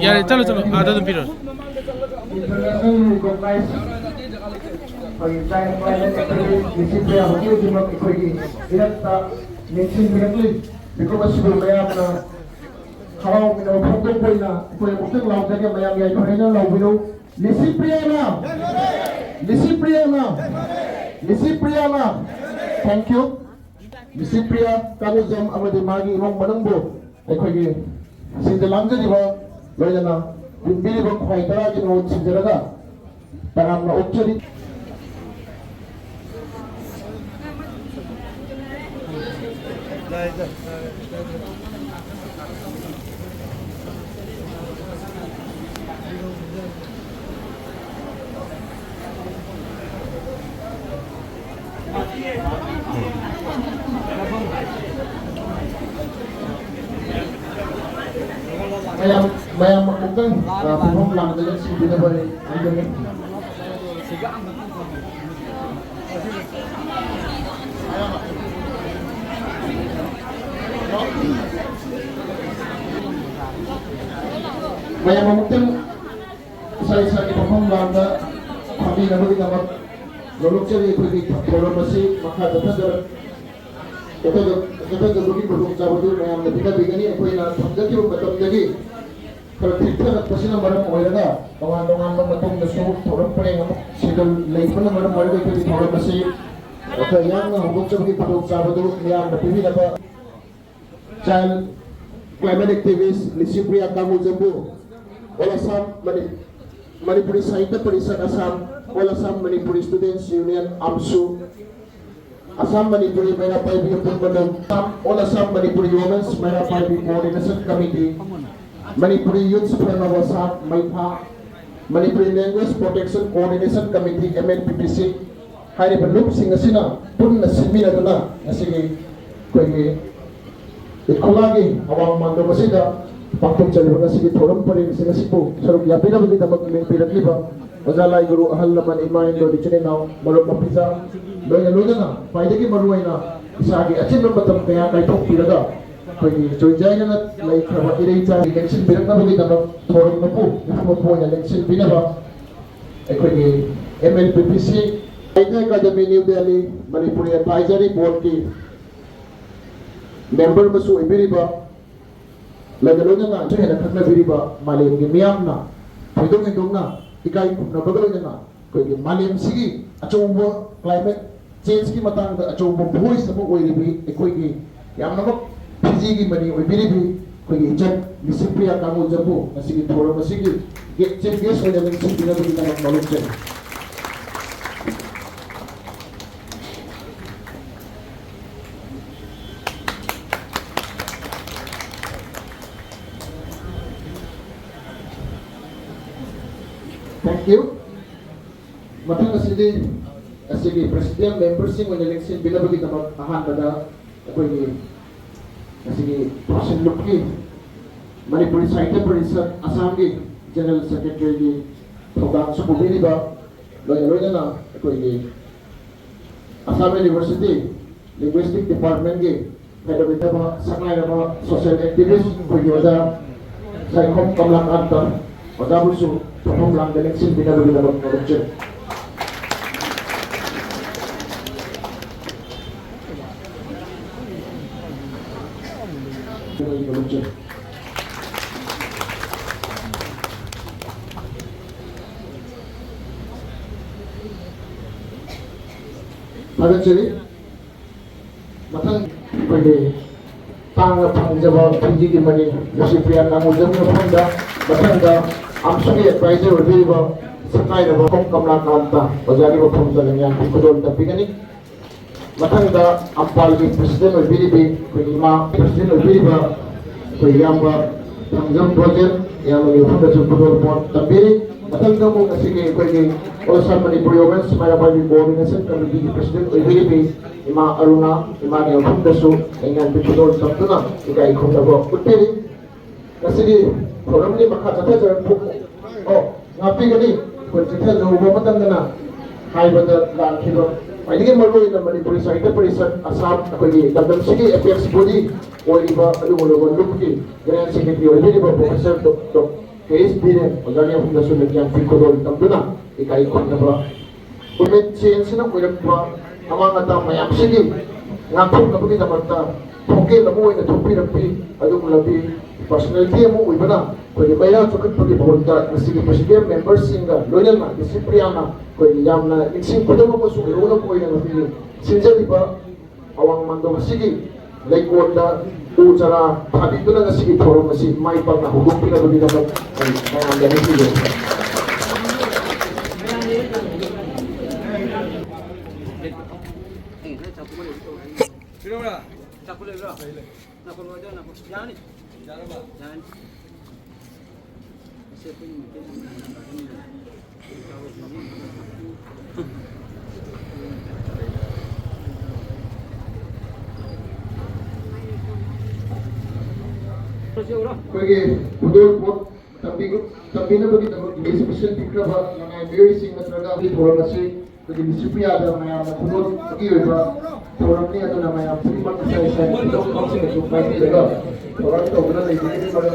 यार चलो चलो आधा तो फिर Thank you. Disipria Kanujam Amadi Magi Hong Manambo, Equigi, Sindalanza, Loyana, Bibilibo Kwaitara, Sinjaraga, Parama Ochari. Bayang makukan pumong lang dalam si binabari ini. Bayang makukan saya pumong lang da kami nabi dapat lolok cari pergi orang masih makhada terder. Kita bagi produk cabutur yang lebih begini aku ina jadi betul jadi kalau kita pasina maram oiraga dongan matung nasu orang paling sidol leipun maram oiraga itu orang masih atau yang hukum bagi produk cabutur yang lebih dapat child climate activist Silchar kamu jambu Olasam Manipuri Sahitya Parishad Assam Olasam Manipuri Students Union AMSU Assam Manipuri Mera Paibi Purpadam, Olasam Manipuri Women's Mera Paibi Coordination Committee, Manipuri Youth Supreme of Assam, Maitha, Manipuri Language Protection Coordination Committee, MNPPC, Hari Balup Singasina, Pun Nasimina Duna, Nasigi, Kwegi, Ikolagi, Awang Mando Masida, Pakum Chaliba Nasigi, Torum Puri, Singasipu, Saruk Yapina Vita Makimi Piratliba, Ozalai Guru Ahalaman Imain do Dichinao, Marup Mapisa, Loya Lugana, Paidaki Maruina, Isagi, Achim Batam Kaya, Kaito Piraga, Joyana, like Irita, election Biranavita, Torum Mapu, Mapu, election Binava, Equity, MLPPC, Academy New Delhi, Manipuri Advisory Board Key, Member Masu Ibiriba, Lagaluna, China Kana Viriba, Malim Gimiamna, Pidong Ikai Nabagalina, Malim Sigi, Achombo, climate change ki matang da Achombo voice na mo oiribi, Equigi, Yamama, Pizigi Mani, Ibiribi, Quigi, Jet, Disipria Kamu Jabu, Nasigi Toro Masigi, get changes when the Sipina of knowledge. Thank you. Matang asili President members sing when election binabagi naman ahan pada ako ni asili President Lukli Manipuri Sahitya Parishad Assam ki General Secretary ki program sa pubili ba loya na ako ni Assam University Linguistic Department ki head of the saklay na social activist ko yoda sa kom kamlang anta wala buso Pumong lang election binabagi naman korupsyon. Agad matang pwede pangjaba pinjigi mani Silchar kamu jam na panda matanga Amsugi advisor Viva Sakai na Bakom Kamla Kanta Pajari Bakom Talangyan Kudol Tapigani Matanga Ampal ki President Viribi Kuima President Viriba Kuyamba Tangjam Project yang mengirimkan Kudol Port Tapiri Matanga mo kasige Kuigi Olasam Manipuri Women's Mera Paibi Coordination Committee President Viribi Ima Aruna Ima Niyong Dasu Dengan Kudol Taptuna Ika Ikum Dabo Kutiri Kasige orang ni makhada terder oh ngapi gani kunci terder ubah matang dana hai badar lan kilo ꯈ꯭ꯋꯥꯏꯗꯒꯤ ꯃꯔꯨꯑꯣꯏꯅ ꯃꯅꯤꯄꯨꯔꯤ ꯁꯥꯍꯤꯇ꯭ꯌ ꯄꯔꯤꯁꯠ ꯑꯁꯥꯝ ꯑꯩꯈꯣꯏꯒꯤ ꯂꯝꯗꯝꯁꯤꯒꯤ apex body ꯑꯣꯏꯔꯤꯕ ꯑꯗꯨꯒꯨꯝꯂꯕ ꯂꯨꯞꯀꯤ grain secretary ꯑꯣꯏꯕꯤꯔꯤꯕ professor ꯀꯦ.ꯑꯦꯁ. Biren ꯑꯣꯖꯥꯒꯤ ꯑꯍꯨꯝꯗꯁꯨ ꯂꯩꯌꯥꯟ ꯈꯨꯗꯣꯜ ꯇꯝꯗꯨꯅ ꯏꯀꯥꯏ ꯈꯨꯝꯅꯕ government ꯆꯦꯟꯖꯁꯤꯅ ꯑꯣꯏꯔꯛꯄ ꯑꯃꯥꯡ ꯑꯇꯥ ꯃꯌꯥꯝꯁꯤꯒꯤ ꯉꯥꯛꯊꯣꯛꯅꯕꯒꯤꯗꯃꯛꯇ ꯊꯧꯒꯦꯜ ꯑꯃ ꯑꯣꯏꯅ ꯊꯣꯛꯄꯤꯔꯛꯄꯤ ꯑꯗꯨꯒꯨꯝꯂꯕꯤ ꯄꯔꯁꯣꯅꯦꯂꯤꯇꯤ ꯑꯃ ꯑꯣꯏꯕꯅ ꯑꯩꯈꯣꯏꯒꯤ ꯃꯩꯔꯥ ꯆꯥꯎꯈꯠꯄꯒꯤ ꯃꯍꯨꯠꯇ ꯉꯁꯤꯒꯤ ꯄ꯭ꯔꯦꯁꯤꯗꯦꯟ ꯃꯦꯝꯕꯔꯁꯤꯡꯒ ꯂꯣꯏꯅꯅ ꯗꯤꯁꯤꯄ꯭ꯂꯤꯌꯥꯅ ꯑꯩꯈꯣꯏꯒꯤ ꯌꯥꯝꯅ ꯅꯤꯡꯁꯤꯡ ꯈꯨꯗꯝ ꯑꯃꯁꯨ ꯑꯣꯏꯔꯣꯛꯅꯕ ꯑꯣꯏꯅ ꯉꯁꯤꯒꯤ ꯁꯤꯟꯖꯔꯤꯕ ꯑꯋꯥꯡ ꯃꯥꯡꯗꯣꯡ ꯑꯁꯤꯒꯤ ꯂꯩꯀꯣꯜꯗ ꯎ ꯆꯥꯔꯥ ꯊꯥꯕꯤꯗꯨꯅ ꯉꯁꯤꯒꯤ ꯊꯧꯔꯝ ꯑꯁꯤ ꯃꯥꯏ ꯄꯥꯛꯅ ꯍꯧꯗꯣꯛꯄꯤꯅꯕꯒꯤꯗꯃꯛ ꯃꯌꯥꯝꯗ ꯅꯤꯡꯁꯤꯡꯖꯔꯤ. ꯑꯩꯈꯣꯏꯒꯤ ꯈꯨꯗꯣꯜ ꯄꯣꯠ ꯇꯝꯕꯤꯅꯕꯒꯤꯗꯃꯛ ꯑꯦꯛꯁꯤꯕꯤꯁꯟ ꯄꯤꯈ꯭ꯔꯕ ꯂꯅꯥꯏ ꯃꯤꯑꯣꯏꯁꯤꯡ ꯅꯠꯇ꯭ꯔꯒ ꯊꯧꯔꯝ ꯑꯁꯤ ꯑꯩꯈꯣꯏꯒꯤ ꯗꯤꯁꯤꯄ꯭ꯂꯤꯌꯥꯗ ꯃꯌꯥꯝꯅ ꯈꯨꯗꯣꯜꯒꯤ ꯑꯣꯏꯕ ꯊꯧꯔꯝꯅꯤ ꯑꯗꯨꯅ ꯃꯌꯥꯝ ꯈꯨꯗꯤꯡꯃꯛ ꯏꯁꯥ ꯏꯁꯥꯒꯤ ꯈꯨꯗꯣꯜ ꯄꯣꯠꯁꯤꯡꯁꯨ ꯄꯥꯏꯕꯤꯔꯒ ꯊꯧꯔꯝ ꯇꯧꯗꯨꯅ ꯂꯩꯕꯒꯤ ꯃꯔꯝ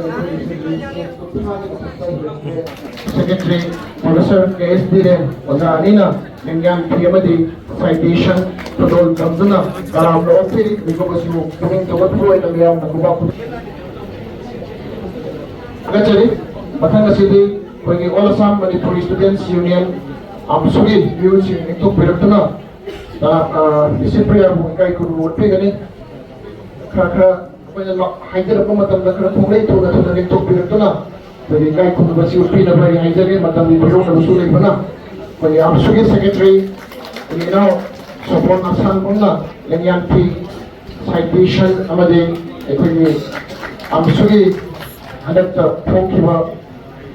ꯁꯦꯀ꯭ꯔꯦꯇꯔꯤ ꯄ꯭ꯔꯣꯐꯦꯁꯔ ꯀꯦ.ꯑꯦꯁ. ꯕꯤꯔꯦꯟ ꯑꯣꯖꯥ ꯑꯅꯤꯅ ꯂꯦꯡꯌꯥꯟ ꯐꯤ ꯑꯃꯗꯤ ꯁꯥꯏꯇꯦꯁꯟ ꯈꯨꯗꯣꯜ ꯇꯝꯗꯨꯅ ꯇꯔꯥꯝꯅ ꯑꯣꯛꯄꯤꯔꯤ ꯃꯤꯀꯨꯞ ꯑꯁꯤꯕꯨ ꯄꯨꯛꯅꯤꯡ ꯊꯧꯒꯠꯄ ꯑꯣꯏꯅ ꯃꯤꯌꯥꯝꯅ ꯈꯨꯕꯥꯛ ꯊꯥꯒꯠꯆꯔꯤ. ꯃꯊꯪ ꯑꯁꯤꯗꯤ ꯑꯩꯈꯣꯏꯒꯤ ꯑꯣꯜ ꯑꯁꯥꯝ ꯃꯅꯤꯄꯨꯔꯤ ꯁ꯭ꯇꯨꯗꯦꯟꯠꯁ ꯌꯨꯅꯤꯌꯟ ꯑꯃꯁꯨꯒꯤ ꯃꯤꯍꯨꯠꯁꯤꯡ ꯂꯦꯡꯊꯣꯛꯄꯤꯔꯛꯇꯨꯅ ꯗꯤꯁꯤꯄ꯭ꯂꯤꯌꯥꯕꯨ ꯏꯀꯥꯏ ꯈꯨꯝꯅꯕ ꯎꯠꯄꯤꯒꯅꯤ. खरा हाइजरप खरा थोड़े थोड़ा थोड़ा लेंथोपीरक्तुना अखोई इकाई खुमबसी उत्पीनबा हाइजरे मतमनि फिरोनबसु लेबना अखोई आमसुगी सेक्रेटरी इनाव सपोर्ट आसानबुंना लेंयानफी साइटेशन अमदे अखोई आमसुगी हदक्ता फोंखिबा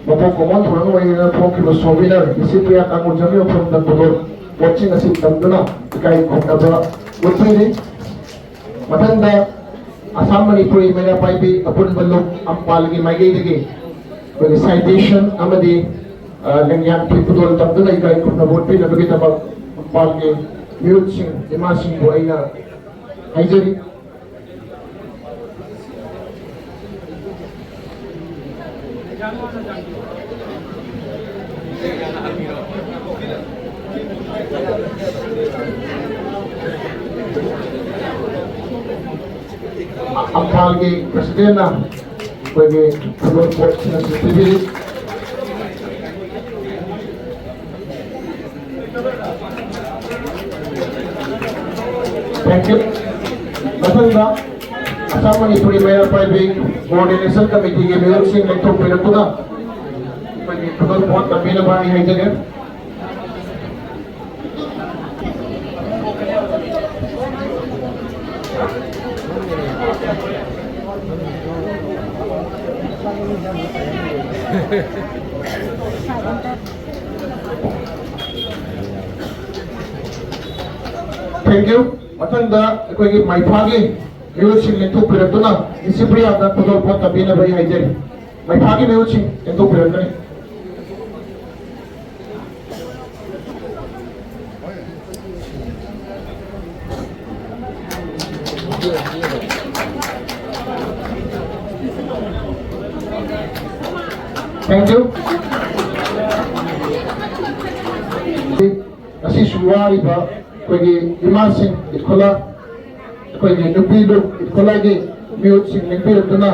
मपो कॉमन थोरन वइना फोंखिबा सोबिनर डिसिप्लिया कांगु जमियो फ्रॉम द बोर्ड वाचिंग असि तमदुना इकाई खुमबा उत्पीनि मथंदा असम मणिपुरी मेरा पाइबी अपुन बल्लुक अम्पाल की माइगेदगी कोई साइटेशन अमदी लंग्यान की पुदोल तबदुना इकाई खुना वोट पे नबगी तबक अम्पाल के म्यूट सिंह इमा सिंह को आइना हाइजरी अम्फाल के प्रेसिडेंट ना कोई के फुटबॉल कोच ना सिटीवी थैंक यू मथंगा Assam Manipuri Meira Paibi coordination committee K Meira Singh लेथो पेरतुना कोई के फुटबॉल कोच तबीना बानी है जगह थैंक यू मथंदा अखोई माइफागी म्यूजिक लेंथोपीरक्तुना डिसिप्लिया दा फुटबॉल पोट तबीना बई हाइजरी माइफागी म्यूजिक लेंथोपीरक्तुनी थैंक यू असी सुवारी बा कोई इमासिंग इखोला कोई नुपीलु इखोला के म्यूट सिंग लेंपीरक्तुना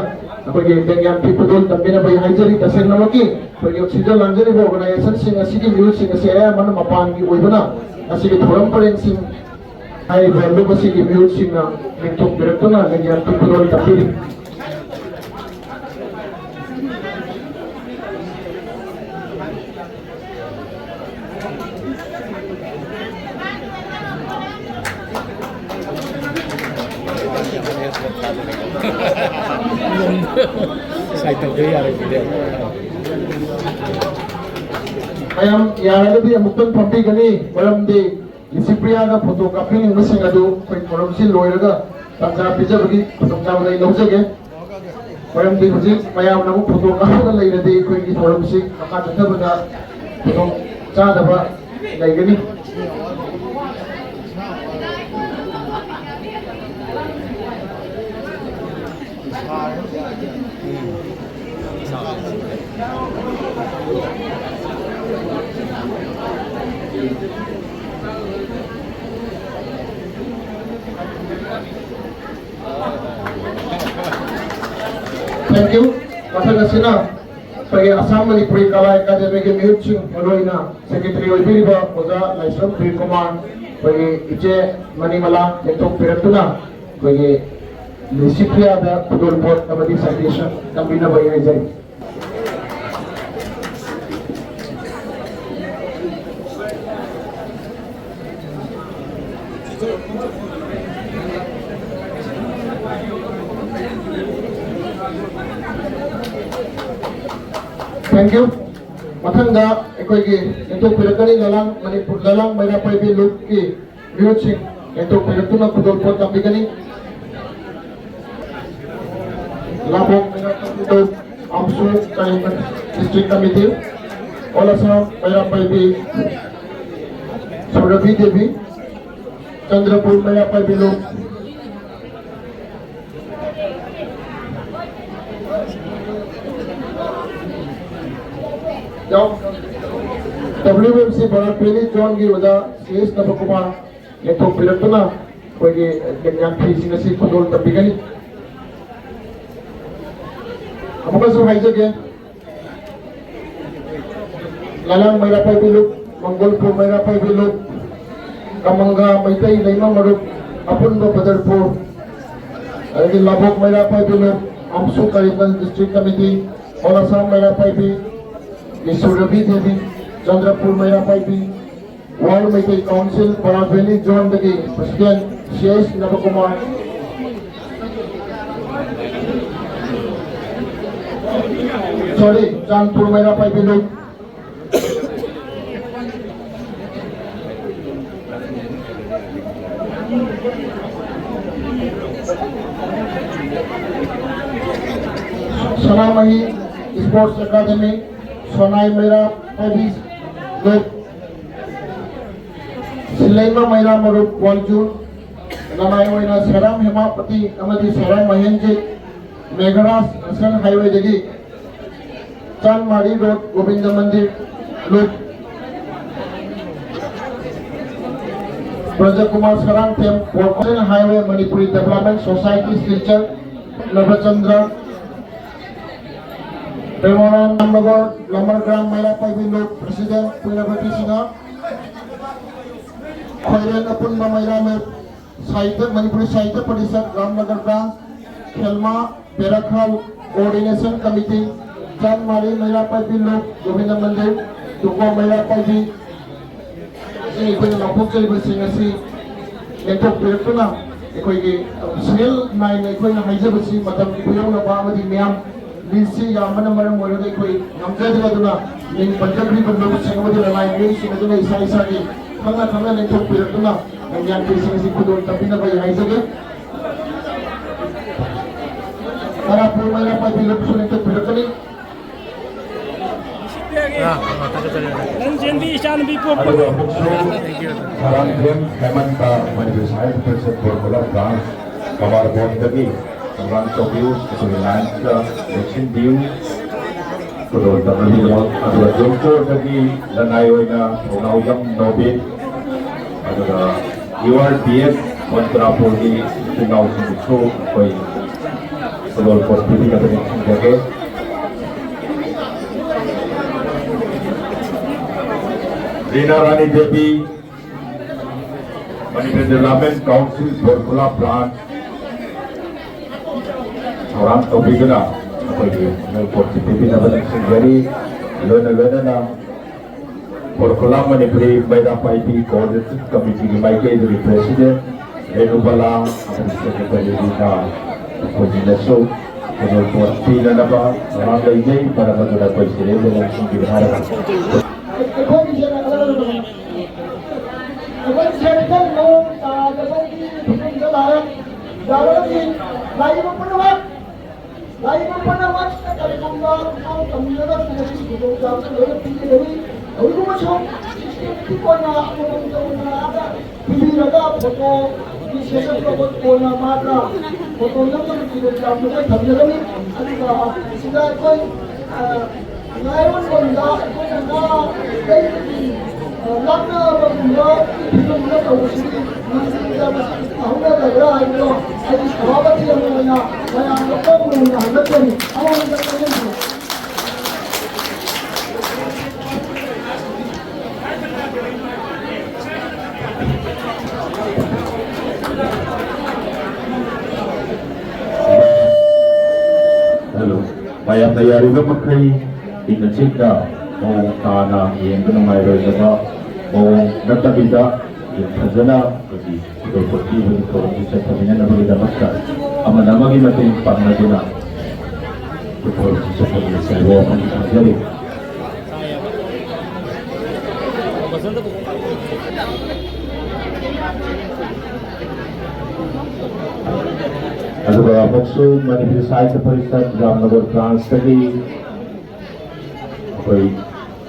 कोई बेंग्यान की पुदोल तबीना बई हाइजरी तसेंगनमकी कोई ऑक्सीजन लांजरी ऑर्गेनाइजेशन सिंग असी म्यूट सिंग असी आया मन मपान की ओइबना असी के थोरम परेन सिंग हाई वैल्यू बसी की म्यूट सिंग ना लेंथोपीरक्तुना बेंग्यान की पुदोल तबीरी ayam yang ada di muktan pampi gani malam di disiplin ada fotografi ni mesti ngadu koi malam si lawyer ga tangga bija bagi tangga lagi lau je malam di hujik mayam namu fotografi ga lagi di koi di malam si akan tetap benda foto cah dapat lagi gani Thank you. Makhada sina pagi Assam Manipuri Kala Academy ke Mutual Maroina Secretary Oirakkhini Oza Laisram Kumar pagi Ije Manimala Entok Piratuna pagi Lisipria da Pudul Port Amadi Citation Kambina Bayi Jai. Thank you. Makhanda ekogi entok pirakani lalang Manipur lalang Maira Paibi Look ki Mutual entok piratuna Pudul Port Ambigani Labong Minatang Amsu Kalimantan District Committee Olasam Maira Paibi Surabi Devi Chandrapur Maira Paibi Look WMC Barapeli John Giroda CS Nabakuma Entok Piratuna Pagi Ganyan Sinasi Pudul Tabigani Apakah suruh hajar Lalang Maira Paibi Look Manggolpur Maira Paibi Look Kamangga Maitai Laima Maruk Apun Badarpur Lagi Labok Maira Paibi Look Amsu Kalimantan District Committee Olasam Maira Paibi Surabi Devi Chandrapur Maira Paibi World Maitai Council Barapeli John Dagi President CS Nabakuma Sorry, Chandpur Maira Paibi Look Sanamahi Sports Academy Sonai Maira Paibi Look Silaima Maira Maruk Waljur Namai Waina Saram Hemapati Amadi Saram Mahenjit Megharas Asan Highway Dagi Nongmadi Road Govinda Mandir Look Praja Kumar Sarang Tem Porkosen Highway Manipuri Development Society Silchar Navachandra Premoran Namnagar Lamar Gram Maira Paibi Look President Puinabati Sinha Khairan Apun Maira Mer Sahitya Manipuri Sahitya Parishad Ramnagar Branch Khelma Berakhal Coordination Committee Nongmadi Maira Paibi Look Govinda Mandir Duko Maira Paibi Ini ikut lampung cili bersih nasi Entok Piratuna Ikut Sel Nai ikut Haja bersih Macam Puyang Napa Amadi Miam Lisi yang mana-mana mulai ikut Namjad Kaduna Ning Panjabri Berdua Sengmadi Lalai Ning Sinaduna Isa-Isa Ni Kanga Entok Piratuna Yang bersih nasi Kudul Tapi Napa yang Haja ke Tarapur Maira Paibi Look Sun Entok Piratuni Sarang Gem Hemanta Manipur Sahib Persat Borkola Branch Kamar Bondagi Kamran Tobius Kesulitan Election Deal Kedua Tamil Adua Jompo Dagi Lanayoina Unawang Nobit Adua URPF Kontra Polri Tunau Sindiku Koi Kedua Portudi Katanya Sindake Rina Rani Devi Manipur Development Council Borkola Branch Orang Topigana Portudi Nabalan Singgari Lona na Borkola Manipuri Maira Paibi Coordinating Committee Maike the President Renubala Secretary Rina Coordination Kedua Portudi Naba Orang Lainnya Para Madura Presiden Dalam Singgara ngayon wala ito na kay lakna bagula pinagmula ka usili nang ahuna dagra ito ay sababati ang mga kaya ang mga hanggang ang mga Hello. Mayam na yari ba magkay inasik na o kana yung ganamay rin na o natabida yung kazana kasi ito po tiyo ito isa sa kanya na magdamas ka ama na maging natin pang na dina ito po sa kanya sa iyo ang jari Ada beberapa maksud manifestasi seperti dalam negara France tadi, koi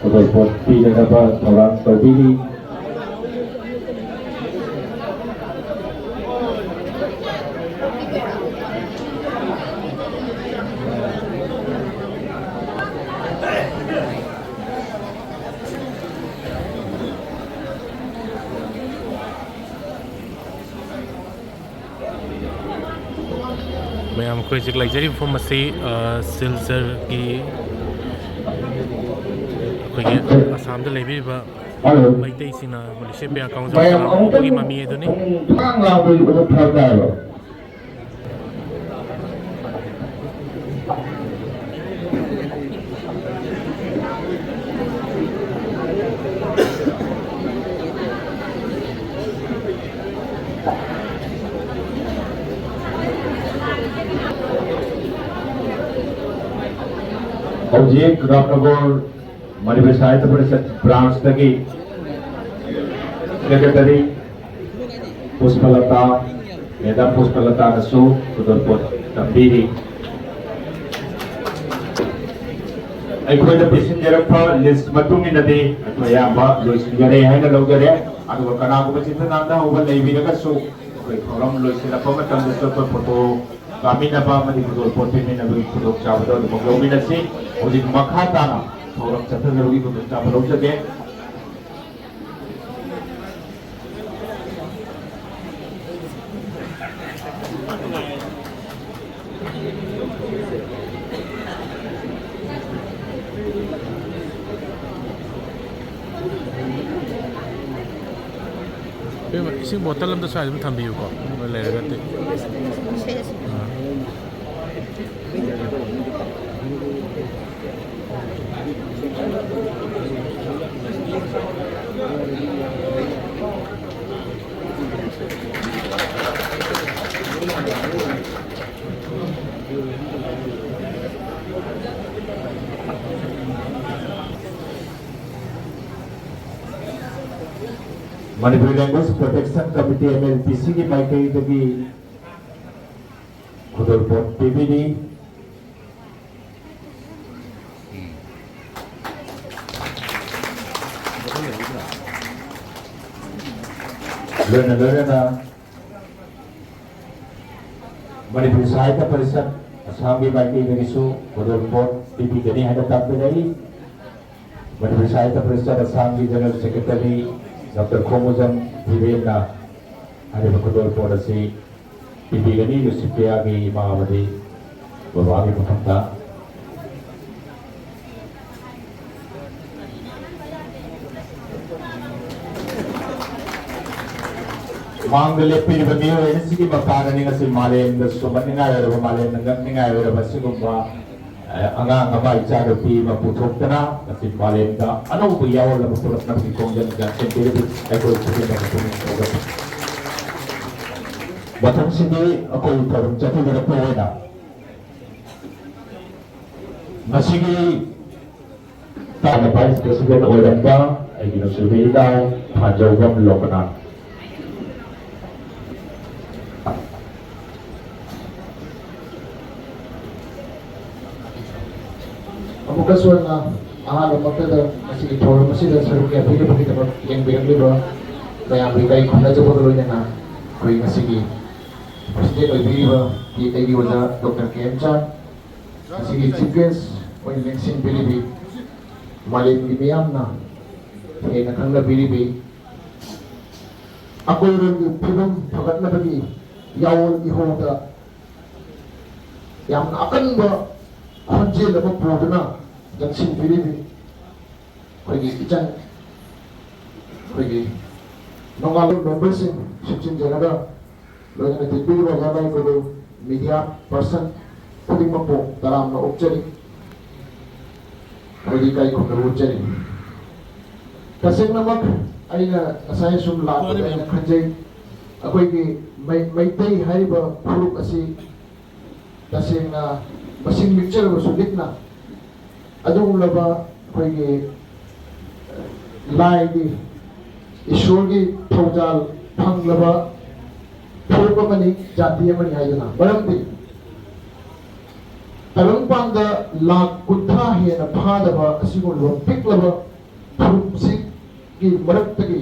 betul poti dan dapat orang tahu मैं आपको एक luxury pharmacy Silchar की अखोई असम दा लेबिबा मैतै सिना Malaysia पे account की ममी एदुनी Objek Ramnagor Manifestasi परिषद ब्रांच तकी सेक्रेटरी पुष्पलता मेडम पुष्पलता नसु सुदरपोत तंबीरी अखोइदा पिसिंजरफा लिस्ट मतुंगिनदि अखोयाबा लोइसिंगरे हाइना लौगरे अदुगा कनागुबा चिंतनांदा होबा लेबिरगसु अखोइ खौरम लोइसिनफा मतंदसु फोटो कामिनबा मदि सुदरपोत पिमिनबि फोटो चाबदो मगलौमिनसि Ujik makhada na orang catat lagi ko kita perlu jadi ising botol lam to sa mo thambiyo ko wala ragate Manipuri Language Protection Committee MLPC की माइकई तकी खुदरपोत PBD लेना मणिपुर साहित्य परिषद असम की माइकई तकी सु खुदरपोत PBD गनी है तब नहीं मणिपुर साहित्य परिषद असम की general secretary Dr. Komojam Vivena ada betul polisi pibigani Yusufia ki Mahamadi berbagi pemerintah Manggale pibigani ini sih makhada ni kasi Malay the sobat ni ngaya ada Malay nengang ni ngaya ada masih kumpa angang ngabai cara pi maputok tena kasi Malay da ano ko yaw la maputok na ki kongjan dan sendiri aku punya maputok batang sini aku tarum jatuh dari pena masih tak lepas presiden orang da lagi nak survei da panjau gam lokana Kasuan na ahal makhada masih ithor masih dan seru kaya pili pili dapat yang bilang liba kaya berikai kunda jauh dulu na koi masih di presiden oi biba di wajah Dr. KM Chan masih di chief guest oi Ngasi Silchar maling miyamna hena khangna biribi akoiron gi phibam phagatna bagi yawol ihoda yamna akanba khonjel aba poduna jangsin biribi khoi ichan khoi nongal members shipchin janaga lojana tibi rojana ko media person putting mapo taram na opchari khoi kai ko opchari kasing namak aina asai sum la ko aina khanjai akoi ki mai tai hariba phurup asi kasing na masing mixture ba sulikna adung laba khoi ki lai di ईश्वर की थौजाल फंगलबा थोरबा money जातीय money हाइजना बरमदी तरंगपांग lakh कुत्था हेन फादबा असिगुलबा पिकलबा थुपसी की मरक्तगी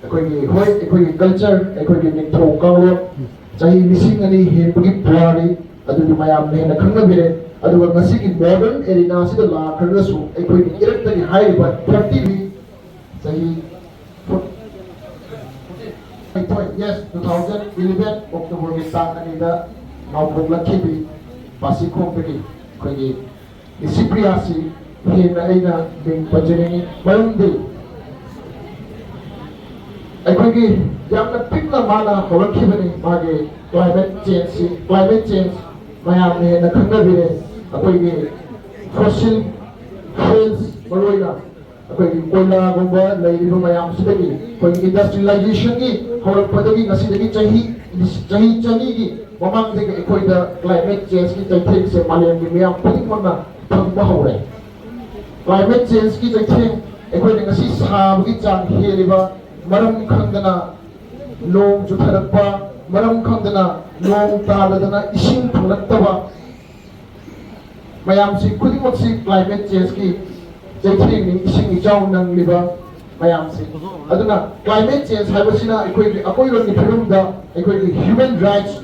अखोगी होय अखोगी culture अखोगी निथौ कांगलो चाहि लिसिंग अनि हेनबगी पुआरी अदुदि मयाम ने खंगबिरे अदुगा ngasi की modern arena सिदा लाखरगसु अखोगी इरक्तगी हाइबा 30 भी चाहि Yes, 2011 October के साथ अनिदा नौबोग लखीबी बासी खोपगी कोई इसी प्रियासी ये ना बिंग बजरेनी बंदी अखोगी यामना पिकना माना होरखीबनी मागे climate change मयाम ने न खंगबिरे अखोगी fossil fuels मरोइना अखोगी कोयला गुंबा लेरिबो मयाम सिदगी कोई industrialization की होरपदगी ngasi chahi chani की mamang de अखोई द climate change की चैथेक से मालेम की मयाम पुलिमना थंबा होरे climate change की चैथेक अखोई ने ngasi साबगी चांग हेरिबा मरम खंगना नोंग जुथरपा मरम खंगना नोंग तालदना इसिंग थंगतबा मयाम से खुदिमक से climate change की चैथेक नि इसिंग इजाव नंगलिबा mayam se aduna climate change haibasina akoiron ni phirumda human rights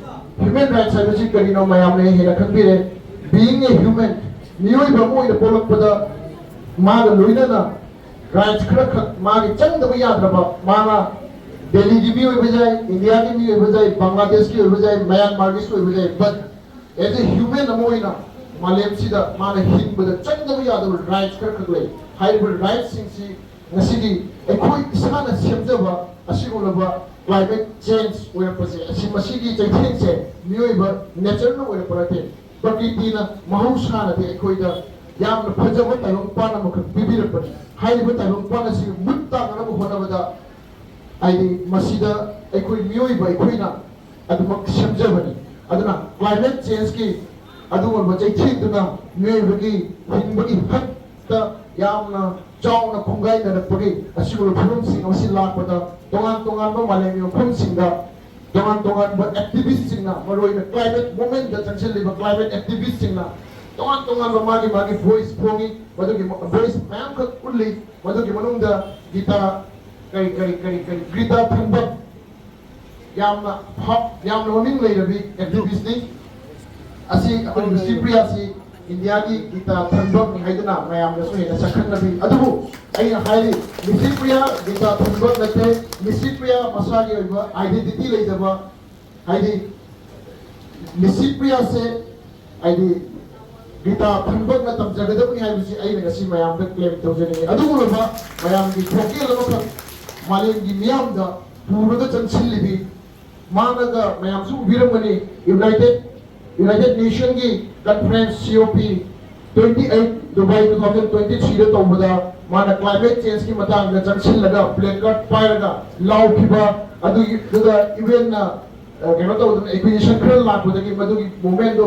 haibasi karino mayam ne hena khambire being a human miyoi ba moi da polakpada maga loina rights khara magi changda ba yadraba mana delhi ki miyoi bajai india ki miyoi bajai bangladesh ki bajai myanmar ki bajai but as a human amoina malem sida mana hinbada changda ba yadraba rights khara khaglai haiba rights sing si ngasigi ekhoi isana semjaba asigulaba climate change oirapase asimashigi chaitheng se mioiba nature na oiraparate prakriti na mahausana de ekhoi da yamna phajaba tailong pana mukh bibirapani haiba tailong pana si mutta ngana honabada aidi masida ekhoi mioiba ekhoi na adumak semjabani aduna climate change ki adumba chaitheng duna mioiba ki hinbagi hatta yamna Chong Kungai na Puri, a sugar from sing of Silapata, Tongan Malay from Singa, Tongan but activists in now, or in a climate moment that actually a climate activists in now. Tongan Magi voice pony, whether you voice man could leave, whether you want the guitar, Grita Pumba, Yamna Hop, Yamna Ning later be activists. I see a Cypriasi. India की गीता थंडोक निहाइदना मयाम ने सुने न सकन नबी अदबु आई हाइली मिसिप्रिया गीता थंडोक नते मिसिप्रिया मसागी ओइबा आइडेंटिटी लेजबा हाइली मिसिप्रिया से आइडी गीता थंडोक न तम जगदब नि हाइबसी आई ने गसी मयाम द क्लेम तौजनी अदबु लबा मयाम की ठोके लबा मालेम की मियाम दा पूरद चंसिलिबी मानगा मयाम सु बिरमनी United Nation की conference COP 28 Dubai 2023 दा तौबदा माना climate change की मतंग दा जंक्शन लगा placard पायरगा लाउ खिबा अदु event ना केनो तो acquisition कर लाख की मधु की movement दो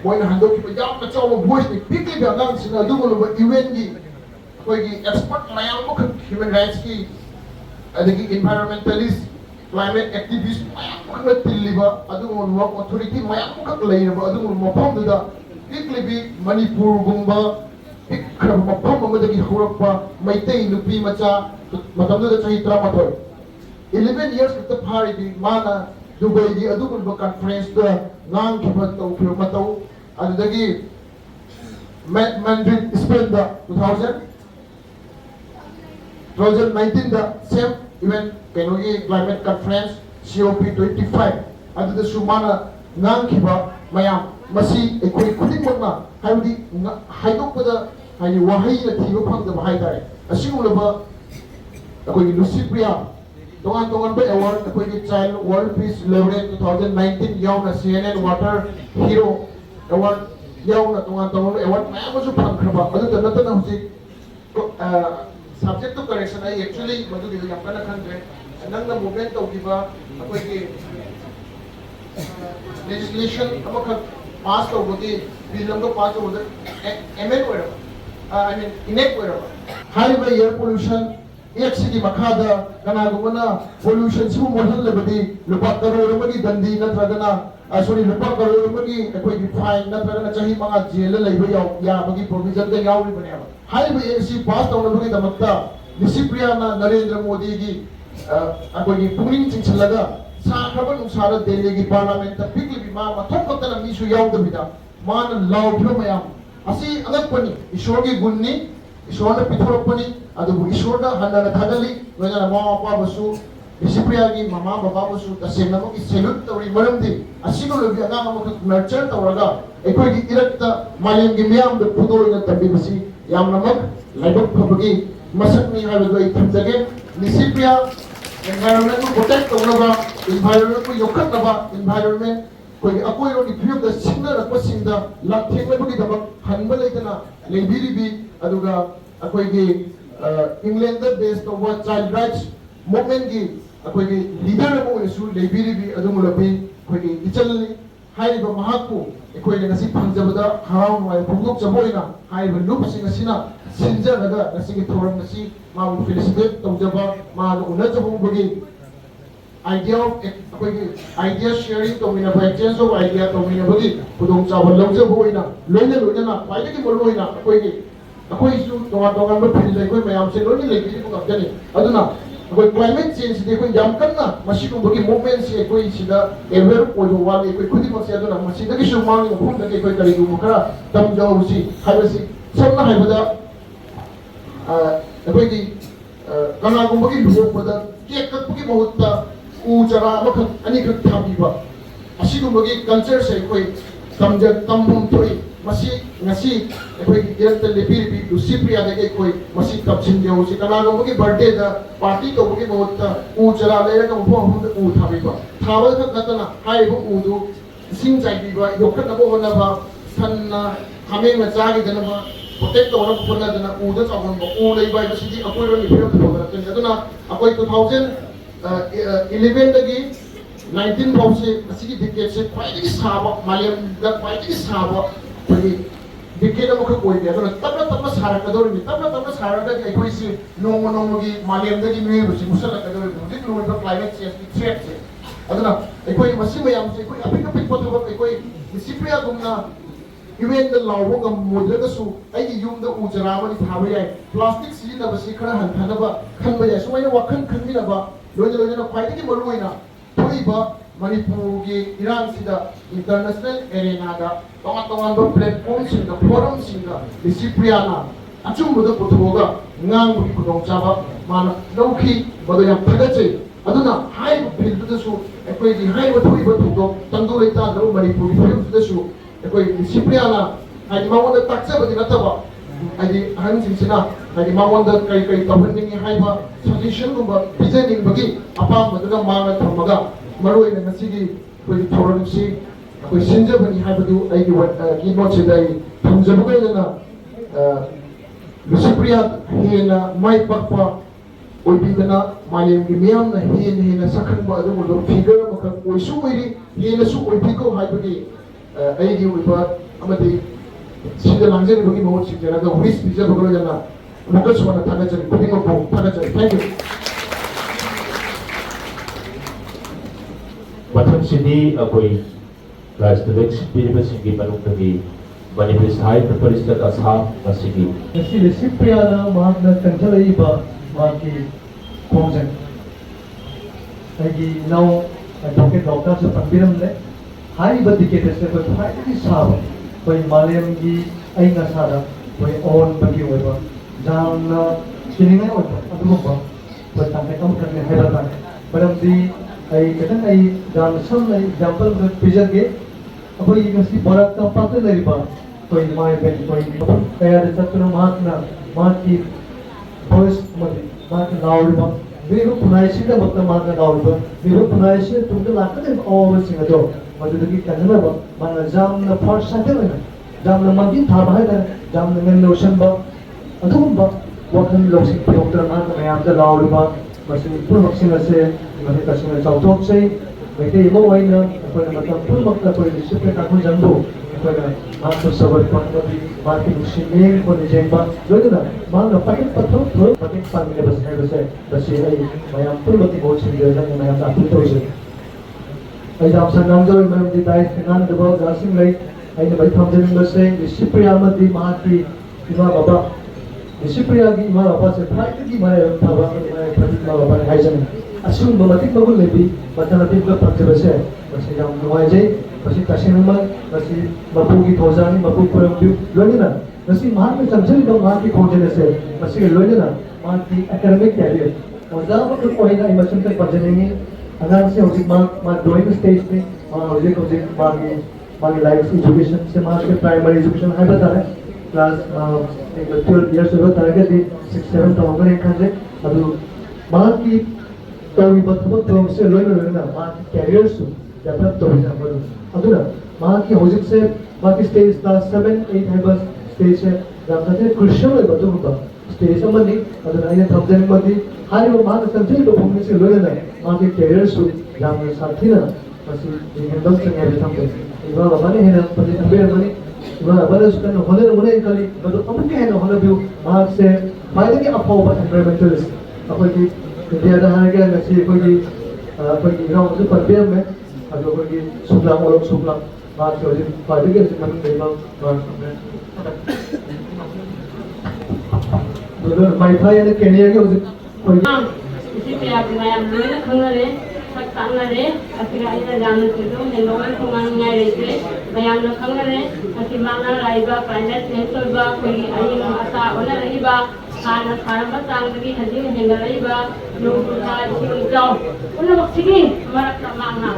मोइन हंदो की याम मचाओ voice नि पिकली बंगांग सिना अदु को event की कोई की expert मयाम को human rights की अदु की environmentalist climate activist mayam ko tiliba adungo work authority mayam ko leiba adungo mafam da iklibi manipur gumba ikram mafam amadagi horakpa maitei nupi macha matam da chahi 13 11 years with the party mana dubai di adungo conference da ngang khiba tau phir matau adagi Mandarin Spain da 2000 2019 da same event kenogi climate conference COP25 adda sumana ngang khiba mayam masi ekoi khuding mona haibdi haidokpada hani wahai na thiba phangda hai tare asigulaba akoi Lucipriya tongan tongan ba award akoi child world peace laureate 2019 yauna CNN water hero award yauna tongan tongan award mayam su phangkhaba adu natana husi subject to correction I actually madu gi yam kana khandre nang na movement to giba akoi ki legislation amakha pass to bodi bill number pass to bodi MN wera I mean inek wera high by air pollution एक्सी मखादा कनागुमना pollution सिबु मोहल लेबदी लुपा करोड़ मगी दंदी नत्रगना सॉरी लुपा करोड़ मगी कोई फाइन नत्रगना चाहि मंगा जेल लेबो या मगी प्रोविजन के याव बने हाई बे एक्सी पास तौन मगी दमक्ता डिसिप्लिन ना नरेंद्र मोदी की अकोगी पुनिंग चिंचलगा साखबन उसारा दिल्ली की पार्लियामेंट पिकली भी मा मथम कतन मीसु याव दबिदा मान लाव फिरो मयाम असी अगपनी ईश्वर की गुन्नी ईश्वर ने पिथोरपनी अदुबु ईश्वर दा हन्ना थागली लोना मा पा बसु डिसिप्लिन की मामा बाबा बसु तसेना मकी सैल्यूट तौरी मरमदी असिगो लोबी अगा मक नर्चर तौरगा एकोई की इरक्ता मालिम की मियाम द पुदोइना तबी बसी याम नमक लाइबक फबगी मसक नि हाबदो इ थमजगे डिसिप्लिन environment को protect तौरगा environment को योखतबा environment कोई अकोई रो की फियम द सिंगर रखबसिंदा लाथेंगबगी दबक हनबा लेतना लेबिरिबी अदुगा अकोई की इंग्लैंड द बेस तो वो चाइल्ड राइट्स मूवमेंट की अकोई की लीडर को इशू लेबिरिबी अदुमुलबी कोई की इचलली हाइबा महाकु अकोई ने ngasi फंजबदा हराउ नुवाय फुगुक जबोइना हाइबा लुप सिंगसिना सिंजरगा ngasi की थोरम ngasi माउ फेलिसिटेट तौजबा मा उनजबुबगी idea of अकोई की idea sharing तो मिना exchange of idea तो मिना बगी खुदों चावल लौजबोइना लोइना लोइना ना फाइदे की मरोइना अकोई की अकोई इशू तोगा तोगा में फिर ले कोई मयाम से लोनी लेगी को कब्जनी अदुना अकोई क्लाइमेट चेंज दे कोई याम करना मशी को बगी मूवमेंट से कोई सिदा एवेर कोजो वाले कोई खुदी मक्से अदुना मशी दगी शुमांग को फुन दगी कोई करी दु मकरा तम जाओ उसी हाइबसी सबना हाइबदा अकोई की कना को बगी लुओ पदा केक कक बगी बहुता उ जरा मख अनि खक थाबीबा असी को बगी कल्चर से कोई तमज तमहुम थोई मसी ngasi ekoi iranta lebibi Lucipriya de koi masi tapsin de hosi kana no ki birthday da party to ki mohta u chara le ka mo hum de u thabi ba thawal ka katana hai bu u du sing chai bi ba yokka na bo na ba sanna hame ma cha gi dana ba protect to na ko na dana u da chagon ba u lei ba si ji akoi ro ni phiro to ba tan aduna akoi 2011 da gi 19 pause asigi decade se kwai gi saba malayam da kwai gi saba कोई decade अमुक कोई दे अदुना तबला तबला सारा कदोरनी तबला सारा दा एकोई से नोंगो नोंगोगी मालेम दगी नुए बसी मुसला कदोर बुदिक नुए the climate change की थ्रेट से अदुना एकोई मसी मयाम से एकोई अपिक अपिक पतो एकोई डिसिप्लिन गुमना इवेंट द लावो गम मोदरगसु आई युम द उजरा बनि थाबे याय प्लास्टिक सिलिना बसी खरा हनथानबा खनबा याय सुमाइना वाखन खनबिनबा लोजे लोजेना फाइदगी मरुइना थोइबा मणिपुर की इरान सिदा इंटरनेशनल एरेना दा तोंगा तोंगा दो प्लेटफॉर्म सिंगा फोरम सिंगा डिसिप्लिना अचुम the पुथोगा ngang bu khudong chaba mana nauki bado yam phagache aduna hai bu phil da su ekoi di hai bu thoi bu thuk tangdo leita do manipur ki phil da su ekoi disciplina hai ma won da taksa ba dina taba ai han sin sina hai ma won da kai kai tabun ni hai ba suggestion bu ba designing bagi apa maduna ma na thamaga maroi na ngasi gi koi thoram si koi sinja bani hai bu ai ki not se dai thamjabu ga na Lucipriya hena mai pakpa oibidana malem gi miyam na hena sakhan ba adu lo figure makha oisu oiri hena su oibiko haibagi ai gi oiba amadi sida langje bagi mohot sikjana da whis pizza bagalo jana mukas wana thaga chari kudingo bo thaga chari thank you Matham sini akoi Rajtavik Biribasing gi manungtagi Manipur Sahitya Parishad Assam Masigi. Ngasi Lucipriya na mahakna kanjalai ba mahaki khongjang. Agi now advocate doctor se pambiram le hai badikete se koi phai sab koi malayam gi ai na sara koi on bagi hoiba jam na ꯀꯤꯅꯤꯡꯉꯥꯏ ꯑꯣꯏꯕ ꯑꯗꯨꯒꯨꯝꯕ ꯑꯩꯈꯣꯏ contact ꯑꯃꯈꯛꯅꯤ ꯍꯥꯏꯕ ꯇꯥꯔꯦ ꯃꯔꯝꯗꯤ ꯑꯩ ꯈꯤꯇꯪ ꯑꯩ ꯌꯥꯝꯅ ꯁꯝꯅ ꯑꯦꯛꯖꯥꯝꯄꯜ ꯑꯃ ꯄꯤꯖꯒꯦ ꯑꯩꯈꯣꯏꯒꯤ ꯉꯁꯤ ꯕꯣꯔꯥꯛ ꯇꯝꯄꯥꯛꯇ ꯂꯩꯔꯤꯕ ꯑꯩꯈꯣꯏ ꯏꯃꯥ ꯏꯕꯦꯟ ꯑꯩꯈꯣꯏ ꯃꯐꯝ ꯀꯌꯥꯗ ꯆꯠꯇꯨꯅ ꯃꯍꯥꯛꯅ ꯃꯍꯥꯛꯀꯤ ꯚꯣꯏꯁ ꯑꯃꯗꯤ ꯃꯍꯥꯛꯅ ꯂꯥꯎꯔꯤꯕ ꯃꯤꯔꯨꯞ ꯈꯨꯟꯅꯥꯏꯁꯤꯡꯒꯤꯗꯃꯛꯇ ꯃꯍꯥꯛꯅ ꯂꯥꯎꯔꯤꯕ ꯃꯤꯔꯨꯞ ꯈꯨꯟꯅꯥꯏꯁꯤꯡ ꯇꯨꯡꯗ ꯂꯥꯛꯀꯗꯧꯔꯤꯕ ꯑꯋꯥꯕꯁꯤꯡ ꯑꯗꯣ ꯃꯗꯨꯗꯒꯤ ꯀꯟꯅꯅꯕ ꯃꯥꯅ ꯌꯥꯝꯅ ꯐꯥꯔꯁ ꯁꯥꯏꯀꯜ ꯑꯣꯏꯅ ꯌꯥꯝꯅ ꯃꯥꯡꯖꯤꯜ ꯊꯥꯕ ꯍꯥꯏꯇꯥꯔꯦ ꯌꯥꯝꯅ ꯉꯟꯅ ꯂꯣꯏꯁꯤꯟꯕ ꯑꯗꯨꯒꯨꯝꯕ ꯋꯥꯈꯜ ꯂꯧꯁꯤꯡ ꯄꯤꯔꯛꯇꯨꯅ ꯃꯍꯥꯛꯅ ꯃꯌꯥꯝꯗ ꯂꯥꯎꯔꯤꯕ ꯃꯁꯤ ꯄꯨꯝꯅꯃꯛꯁꯤꯡ ꯑꯁꯦ ꯃꯁꯤ ꯇꯁꯦꯡꯅ ꯆꯥꯎꯊꯣꯛꯆꯩ ꯃꯩꯇꯩ ꯑꯃ ꯑꯣꯏꯅ ꯑꯩꯈꯣꯏꯅ ꯃꯇꯝ ꯄꯨꯝꯅꯃꯛꯇ ꯑꯩꯈꯣꯏ ꯗꯤꯁꯤꯄ꯭ꯂꯤꯟ ꯀꯥꯡꯕꯨꯖꯪꯕꯨ ꯑꯩꯈꯣꯏꯅ ꯃꯍꯥꯛꯄꯨ ꯁꯧꯒꯠꯄ ꯑꯃꯗꯤ ꯃꯍꯥꯛꯀꯤ ꯅꯨꯡꯁꯤꯕ ꯈꯣꯟꯖꯦꯟꯕ ꯂꯣꯏꯅꯅ ꯃꯍꯥꯛꯅ ꯄꯥꯏꯈꯠ ꯄꯊꯣꯛ ꯃꯇꯦꯡ ꯄꯥꯡꯃꯤꯟꯅꯕ ꯍꯥꯏꯕꯁꯦ ꯃꯁꯤ ꯑꯩ ꯃꯌꯥꯝ ꯄꯨꯝꯅꯃꯛꯀꯤ ꯃꯍꯨꯠ ꯁꯤꯟꯖꯔꯒ ꯑꯩꯅ ꯃꯌꯥꯝꯗ ꯑꯄꯤꯜ ꯇꯧꯖꯩ ꯑꯩ ꯌꯥꯝ ꯁꯥꯡꯅ ꯉꯥꯡꯖꯔꯣꯏ ꯃꯔꯝꯗꯤ ꯗꯥꯏꯁꯇ ꯉꯥꯡꯒꯗꯕ ꯑꯣꯖꯥꯁꯤꯡ ꯂꯩ ꯑꯩꯅ ꯃꯩ ꯊꯝꯖꯅꯤꯡꯕꯁꯦ ꯗꯤꯁꯤꯄ꯭ꯂꯤꯟ ꯑꯃꯗꯤ ꯃꯍꯥꯛꯀꯤ ꯏꯃꯥ ꯕꯕꯥ ꯗꯤꯁꯤꯄ꯭ꯂꯤꯟꯒꯤ ꯏꯃꯥ ꯕꯕꯥꯁꯦ ꯈ꯭ꯋꯥꯏꯗꯒꯤ ꯃꯔꯥꯏꯕꯛ ꯐꯕ ꯃꯔꯥꯏꯕꯛ ꯏꯃꯥ ꯕꯕꯥꯅꯤ ꯍꯥꯏꯖꯅꯤꯡꯉꯤ ꯑꯁꯤꯒꯨꯝꯕ ꯃꯇꯤꯛ ꯃꯒꯨꯟ ꯂꯩꯕꯤ ꯃꯆꯥ ꯅꯨꯄꯤꯒ ꯐꯪꯖꯕꯁꯦ ꯃꯁꯤ ꯌꯥꯝ ꯅꯨꯡꯉꯥꯏꯖꯩ ꯃꯁꯤ ꯇꯁꯦꯡꯅꯃꯛ ꯃꯁꯤ ꯃꯄꯨꯒꯤ ꯊꯧꯖꯥꯜꯅꯤ ꯃꯄꯨ ꯈꯣꯏꯔꯝꯕꯤꯌꯨ ꯂꯣꯏꯅꯅ ꯉꯁꯤ ꯃꯍꯥꯛꯅ ꯆꯪꯁꯤꯜꯂꯤꯕ ꯃꯍꯥꯛꯀꯤ ꯈꯣꯡꯖꯦꯜ ꯑꯁꯦ ꯃꯁꯤꯒ ꯂꯣꯏꯅꯅ ꯃꯍꯥꯛꯀꯤ ꯑꯦꯀꯥꯗꯃꯤꯛ ꯀꯦꯔꯤꯌꯔ ꯑꯣꯖꯥ ꯑꯃꯈꯛ ꯑꯣꯏꯅ ꯑꯩ ꯃꯁꯤꯃꯇ ꯄꯟꯖꯅꯤꯡꯉꯤ ꯑꯉꯥꯡꯁꯦ ꯍꯧꯖꯤꯛ ꯃꯥ ꯗ꯭ꯔꯣꯌꯤꯡ ꯁ꯭ꯇꯦꯖꯅꯤ ꯍꯧꯖꯤꯛ मागी लाइफ एजुकेशन से मागे प्राइमरी एजुकेशन है बता रहे क्लास 12 इयर्स हो तारगे दी 6 7 तमगरे खजे अदु मागी तोई बथबो तोम से लोइन लोइना मागी कैरियर सु डेवलप तो बिजा बदु अदुना मागी होजिक से मागी स्टेज क्लास 7 8 है बस स्टेज से जामते क्रुशियल है बदु बा स्टेज अमनी अदुना आइने थमजन मदी हारिबो मागी संजय तो भूमि से लोइना मागी कैरियर सु जामने साथीना मसी जिंगदम से है थमजे इवा बाबाने हेना पति अंबेर मनी इवा बाबाने सुकन होने मुने कली बदु अमुके हेना होना बिउ माग से फायदे अफाव एनवायरमेंटलिस्ट अखोगी इंडिया दा हागे ngasi अखोगी अखोगी राव से परबेम में अदो अखोगी सुक्ला ओलक सुक्ला माग से होजि फायदे के मन बेमा माग दोदर माइथाय ने केनिया के होजि कोई इसी पे आप मैं लोने खंगरे तांगरे असिगा इना जानन तिदो ने loan Kuman ngai rete mayam na khangare asi mana laiba planet nesol ba koi ayin asa ona raiba khana kharamba tanggi hajin henga raiba no ta sing jaw una baksigi marak tamangna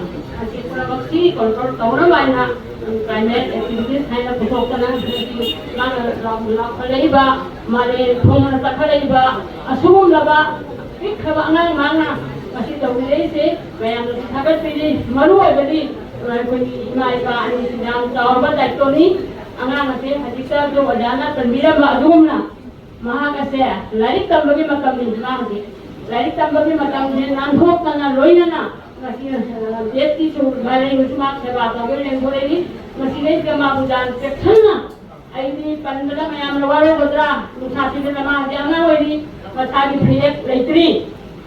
asi pura baksi control tawra baina planet activities haina phokana mana la laiba male thomna takharaiba asumum laba ikhaba angai mana masih tahu ni se, bayang tu sahabat pilih malu aja di, kau ni imai ka ani sedang tahu baca tu ni, angan masih hadisah tu wajana penbila makdum na, maha kasih, lari tambah lagi macam ni, masih, lari tambah lagi macam ni, nanhok kana loina na, masih jeti tu balai usmak sebab tu yang boleh ni, masih ni kema bukan seksana na, ini pandala mayam lawar bodra, musafir nama jangan wali, masih pilih letri.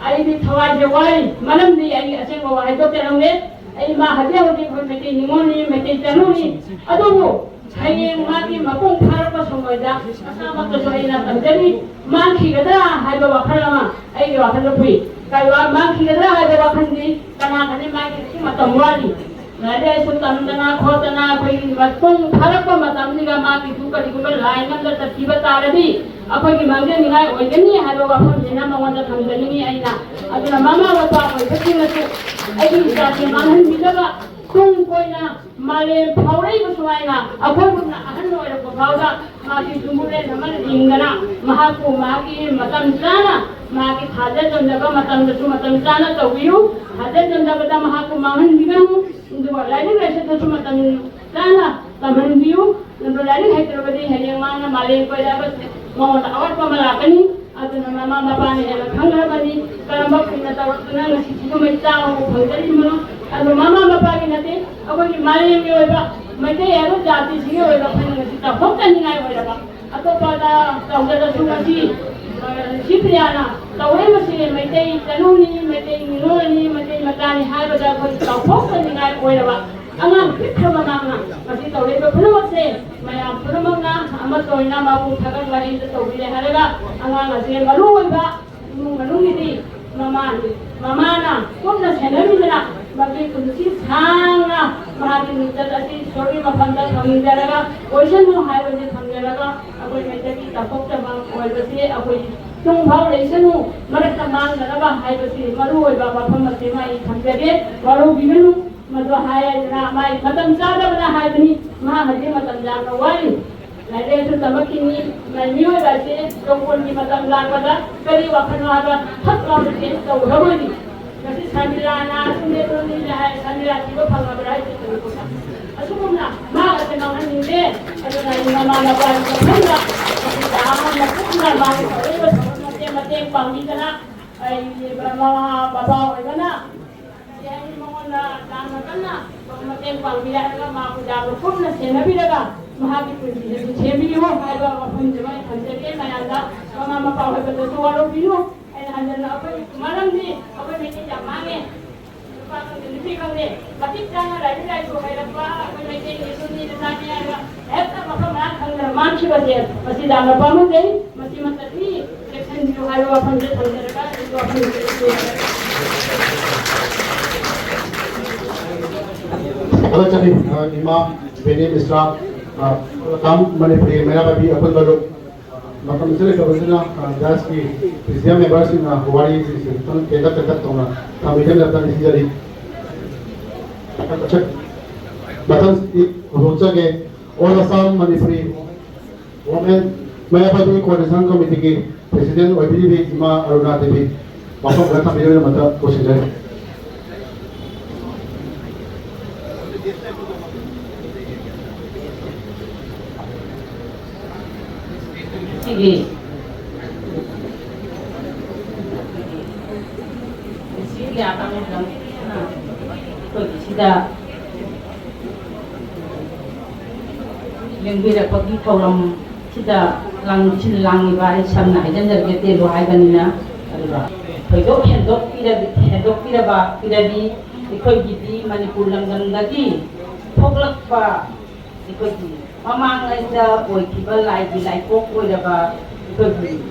आई थवाई जवाई मनम दी आई असेंग Y तो तेरंगे आई मा हजे होती कोई मेटे निमोनी मेटे चलूनी अदोबो हाये मागी मपुंग फारप संगोइदा असा मत सोइना तंजनी मान खिगदा हाइबा वाखलमा आई वाखल पुई काइवा मान खिगदा हाइबा वाखंदी कना कने मागी मतम वाली नादे सुतंदना खोतना कोई मपुंग फारप मतमनिगा मागी दुकरी गुबल लाइन अंदर तकीबा तारदी अखोगी मांगे निगाय ओइगनी हाइबा वाखम जेना मंगोंदा थंजनी आइना अदुना मामा बापा ओइबसिंगसु आइगी जाति मानहन बिदबा tung koina male phaurai ko suaina akhoruna ahan oira ko phauda maki jumule naman ingana mahaku maki matam sana maki haja jandaba matam dasu matam sana tawiu haja jandaba da mahaku mahan diganu indu lani rasa dasu matam sana taman biu indu lani haitrabadi hayang mana male ko daba mau tawar pamalakani aduna mama bapa ni ela khangrabani karamba kinna tawtuna ngasi chigo maichao ko phangari mono adu mama bapa ki nate akoi mali mi oiba maite yaro jati sigi oiba phanga sita hokka ningai oiba atopa da tawda sumasi sipriana tawai masi maite tanuni maite ninoni maite matani haiba da ko hokka ningai oiba angang pikhaba nangna masi tawle ba phulose maya phulmanga ama toina babu thagar wari da tawile haraga angang ase malu oiba nungi di mama na kumna senami dana bagi kunci sanga mahagi minta tadi sorry mafanda thamjaraga oisan no hai bani thamjaraga apoi maite ki tapok tabang oi basi apoi tung phao lấy senu mà các mang là ba hai bữa thì mà rồi ba ba phong mà thì mai thằng cái đấy mà rồi bị nó mà tôi hai là mai mà tâm sao đó là hai bên mà hãy mà tâm làm nó quay lại đây tôi tâm cái này mà nhiều là thế trong quân thì mà tâm làm cái đó cái đi vào phần nào đó thất lòng được cái đầu đâu đi cái samila na sunde tôi đi lại samila chỉ có phần mà đấy thì tôi cũng là mà cái nào anh nhìn đấy cái này mà là quan trọng lắm mà cũng là mà cái mà tiền bằng đi cái nào ai mà bảo cái nào yang mau na tama kana mà tiền bằng đi lại là mà cũng đã cũng là xem bây giờ mà cái gì thì xem đi ho hay là phần gì mà phần gì mà anh đã mà bảo cái đó tôi vào đi ho anh là apa malam ni apa ni jam mana lebih kau ni batik jangan lagi lagi tu hay apa apa ni sunni dan ni ada eta apa mana kang manchi bajet masih dah apa mu deh masih mata ni section di hari apa ni terdekat itu apa ni Kalau cari imam Benin Islam kam Manipuri mereka bagi apa baru maka misalnya kebetulan das ki Islam members in Hawaii sistem kedak tu na kami kan datang di sini cek batang roca ke all Assam Manipuri women mereka bagi coordination committee ki presiden OIBDB Ima Aruna Devi bapak berkata beliau yang mata kosis jadi sige sige apa yang dalam sudah yang beda pergi kalau sudah lang ibarat sama aja jadi telu hai kanina Hidup tidak bah tidak di ikut gigi Manipur langgan lagi foglak pa ikut gigi mamang aja okpiba lagi pok oirakkhini ikut gigi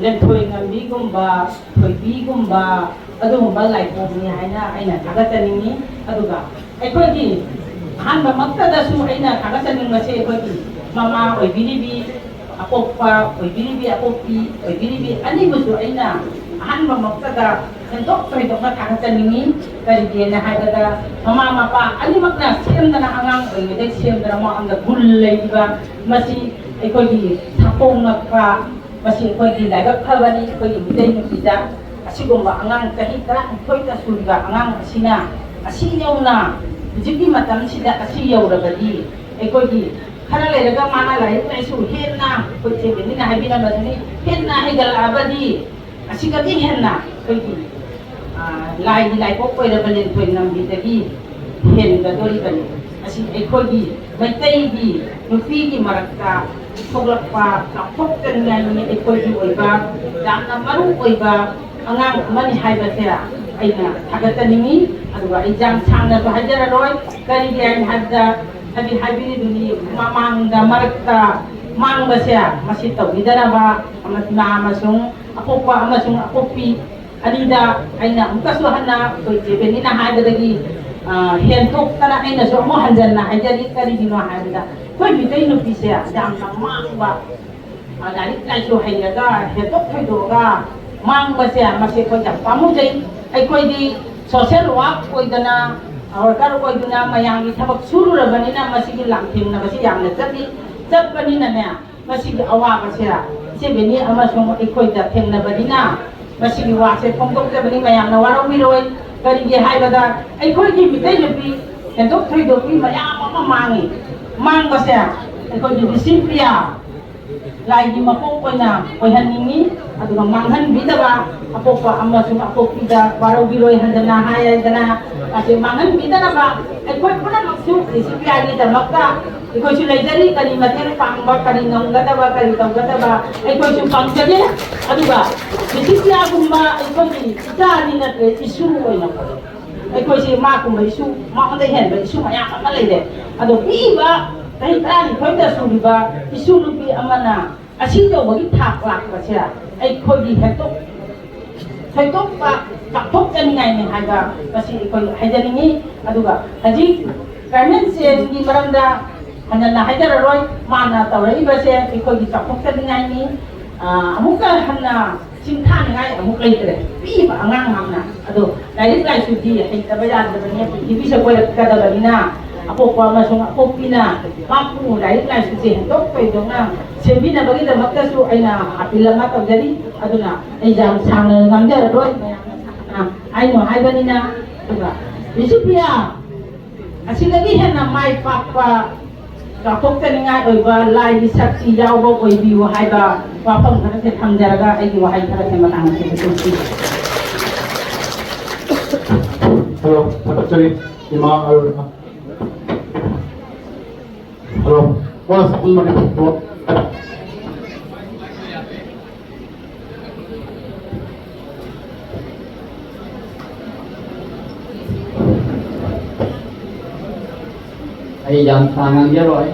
lentoy ngambi gumba thoibi gumba adu gumba pok ni aina thagatanini aduga ikut gigi hanba makhada su aina thagatanini mase ikut gigi mama oibiribi akokpa oibiribi akokpi oibiribi ani busu aina hanba makhada untuk itu nak kata ini dari dia nak ada mama mapa ani makna siam dan angang ini siam dan mau anda gulai juga masih ikut di tapung apa masih ikut di dagat kawani ikut di bidai kita asyik gomba angang kahita ikut kita surga angang asina asihnya una jadi macam sida asih udah bagi ikut di karena lega mana lah itu isu henna ikut ini nah bina badani henna higal abadi asih kati henna ikut lai pok koi rabalin koi nambi tagi hen gadori bani asi ekoi gi maitai gi nupi gi marakka foglak pa kapok kan ngani ekoi gi oiba dana maru oiba angang mani haiba tera aina thagataningi aduga exam changna to hajara roi kari gi an hadda hadi habini duni mamang da marakka mang basya masih tau idara ba amat na amasung akoppa amasung akopi Adida aina mukasuhan na pwede na hada lagi hentok tara aina so mo hanjan na hajari kari dino hada pwede tayo no pisya dam na mangba dari tayo hayada hentok tayo ga mangba siya masih ko jam pamu jay ay ko di social work ko dana or karo ko dana mayang itabak suru ra banina masih langting na masih yang na jab banina na masih awa siya siya bini amasong ikoy da teng na banina masih diwase pongkok ke bani mayam na waro miroi kari ge hai bada ai khoi ki bitai lepi endok thoi do pi mayam ma mangi mang ba sa ai khoi di simplia lai di mapok ko na ko haningi adu manghan bidaba apok pa amma sum apok pida waro miroi handana hai dana ase manghan bidana ba ai khoi puna maksu simplia ni da makka ikoi su leijari kali mater pangba kali nonggata ba kali tonggata ba ikoi su pangjaje aduga disiplia gumba ikoi itani na isu oina ko ikoi si ma kumba isu ma ande hen ba isu maya ka leide ado biba kai tani koi da su biba isu lubi amana asido wagi thak lak ba sia ikoi di hetok pa kapok kan ngai ni haga pasi ikoi hajaningi aduga haji kanen se di maranda hanya na hajar roy mana tawrai ba se ikoi di kapok kan ngai ni amuka hanna ꯁꯤꯡ ꯊꯥꯅꯤꯡꯉꯥꯏ ꯑꯃꯨꯛ ꯂꯩꯇ꯭ꯔꯦ ꯄꯤꯕ ꯑꯉꯥꯡ ꯉꯥꯛꯅ ꯑꯗꯣ ꯂꯥꯏꯔꯤꯛ ꯂꯥꯏꯁꯨꯗꯤ ꯍꯩꯇꯕ ꯌꯥꯗꯕꯅꯤ ꯄ꯭ꯔꯤꯊꯤꯕꯤꯁꯦ ꯀꯣꯏꯔꯛꯀꯗꯕꯅꯤꯅ ꯑꯄꯣꯛꯄ ꯑꯃꯁꯨꯡ ꯑꯄꯣꯛꯄꯤꯅ ꯃꯍꯥꯛꯄꯨ ꯂꯥꯏꯔꯤꯛ ꯂꯥꯏꯁꯨꯁꯦ ꯍꯦꯟꯗꯣꯛ ꯊꯣꯏꯗꯣꯛꯅ ꯁꯦꯝꯕꯤꯅꯕꯒꯤꯗꯃꯛꯇꯁꯨ ꯑꯩꯅ ꯑꯄꯤꯜ ꯑꯃ ꯇꯧꯖꯔꯤ ꯑꯗꯨꯅ ꯑꯩ ꯌꯥꯝ ꯁꯥꯡꯅ ꯉꯥꯡꯖꯔꯔꯣꯏ ꯃꯌꯥꯝꯅ ꯍꯥꯏꯅꯣ ꯍꯥꯏꯕꯅꯤꯅ ꯑꯗꯨꯒ ꯔꯤꯁꯤꯄꯤꯌꯥ ꯑꯁꯤꯗꯒꯤ ꯍꯦꯟꯅ ꯃꯥꯏ ꯄꯥꯛꯄ ꯆꯥꯎꯊꯣꯛꯆꯅꯤꯡꯉꯥꯏ ꯑꯣꯏꯕ ꯂꯥꯏꯒꯤ ꯁꯛꯇꯤ ꯌꯥꯎꯕ ꯑꯣꯏꯕꯤꯌꯨ ꯍꯥꯏꯕ ꯋꯥꯐꯝ ꯈꯔꯁꯦ ꯊꯝꯖꯔꯒ ꯑꯩꯒꯤ ꯋꯥꯍꯩ ꯈꯔꯁꯦ ꯃꯇꯥꯡ ꯑꯁꯤꯗ ꯂꯣꯏꯁꯤꯟꯖꯔꯤ. Hello, Secretary Ima Aruna. Hello, what is the money for? Ai jam sangang jeroi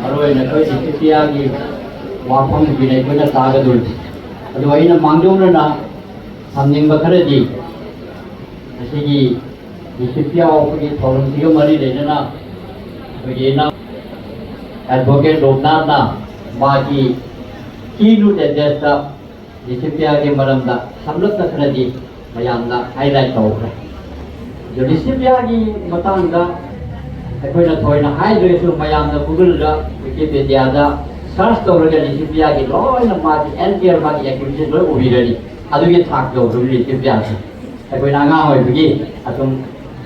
aroi na koi dikitiya gi wafam binai ko na taga dul adu ai na mangjong na samning ba khare di asigi dikitiya o gi thorum siyo mari le na ko ye na advocate lobna na ma gi kinu de desta dikitiya gi maram da samlak na khare di mayam na highlight to khare Judiciary matangda akoina thoina haidresu mayamna Google da Wikipedia da search tawraga judiciary loina magi NPR magi activities loi ubirani adugi thak do judiciary akoina nga hoi bigi atum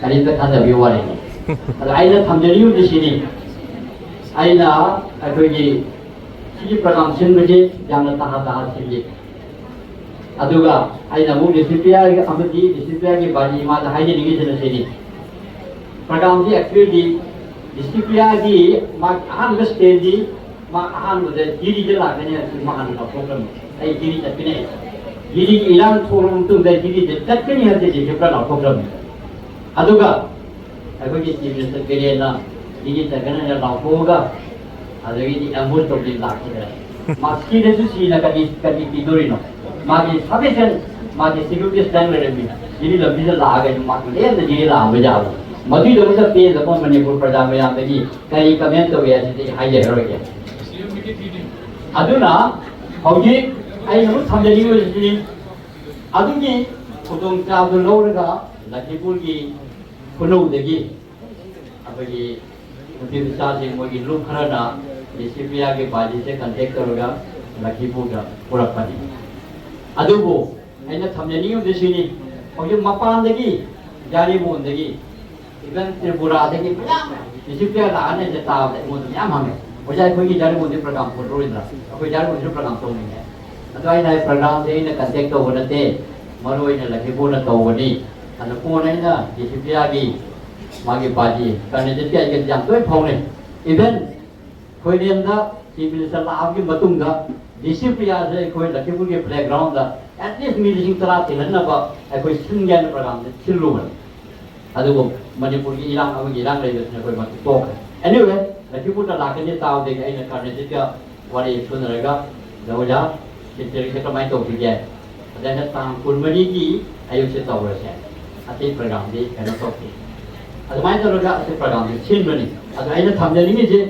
karinda khanda bi wari adu aina thamjariu disini aina akoigi sigi program sinbiji jamna taha sigi aduga aina mu disciplinary amati disciplinary bani ma da haine ningi jena seni program ji actually disciplinary ma ahan stage ma ahan de diri de la gane ma han ka program ai diri ta pine diri ilang thorum tum de diri de tatkani ha de je program program aduga agogi diri se kerena diri ta gane la hoga adugi di amul to din la kire ma si de su si na kadi pidorino magi sufficient magi security standard mi ini lebih je laga ju mak le na ji la ba ja madi do sa pe da kon manipur praja ma ya de kai comment to ya ji hai ye ro ke aduna hauji ai nu thamjani wo ji adugi khudong cha do lo ra lakipur gi khunu de gi abagi mutin sa je mo gi lu khara na disiplia ke baji se contact karoga lakipur ga pura pani adugo aina thamjani udesini hoje mapandagi jari mondagi even tripura dagi disiplia la ane je ta de mo yam hame hoje koi gi jari mondi program photo indra koi jari mondi program to ni adu aina program de ina contact to bonate maroi na lagi bona to boni anu ko na ina disiplia gi magi baji kan je tia ge jam toi phone even koi rian da civil servant gi matung da disiplia se koi lakipur ke playground da at least meeting tara tilan ba koi singen program de chilu adu manipur ki ilang agi ilang le de koi ma to anyway lakipur da lakan je taw de ai na kan je ka wari sunaraga dawaja kiteri se kamai to bi ge ada tang kun mari ki ayu se taw ra se ati program de kana to ki adu mai to ga se program de chin mani adu ai na thamjani ni je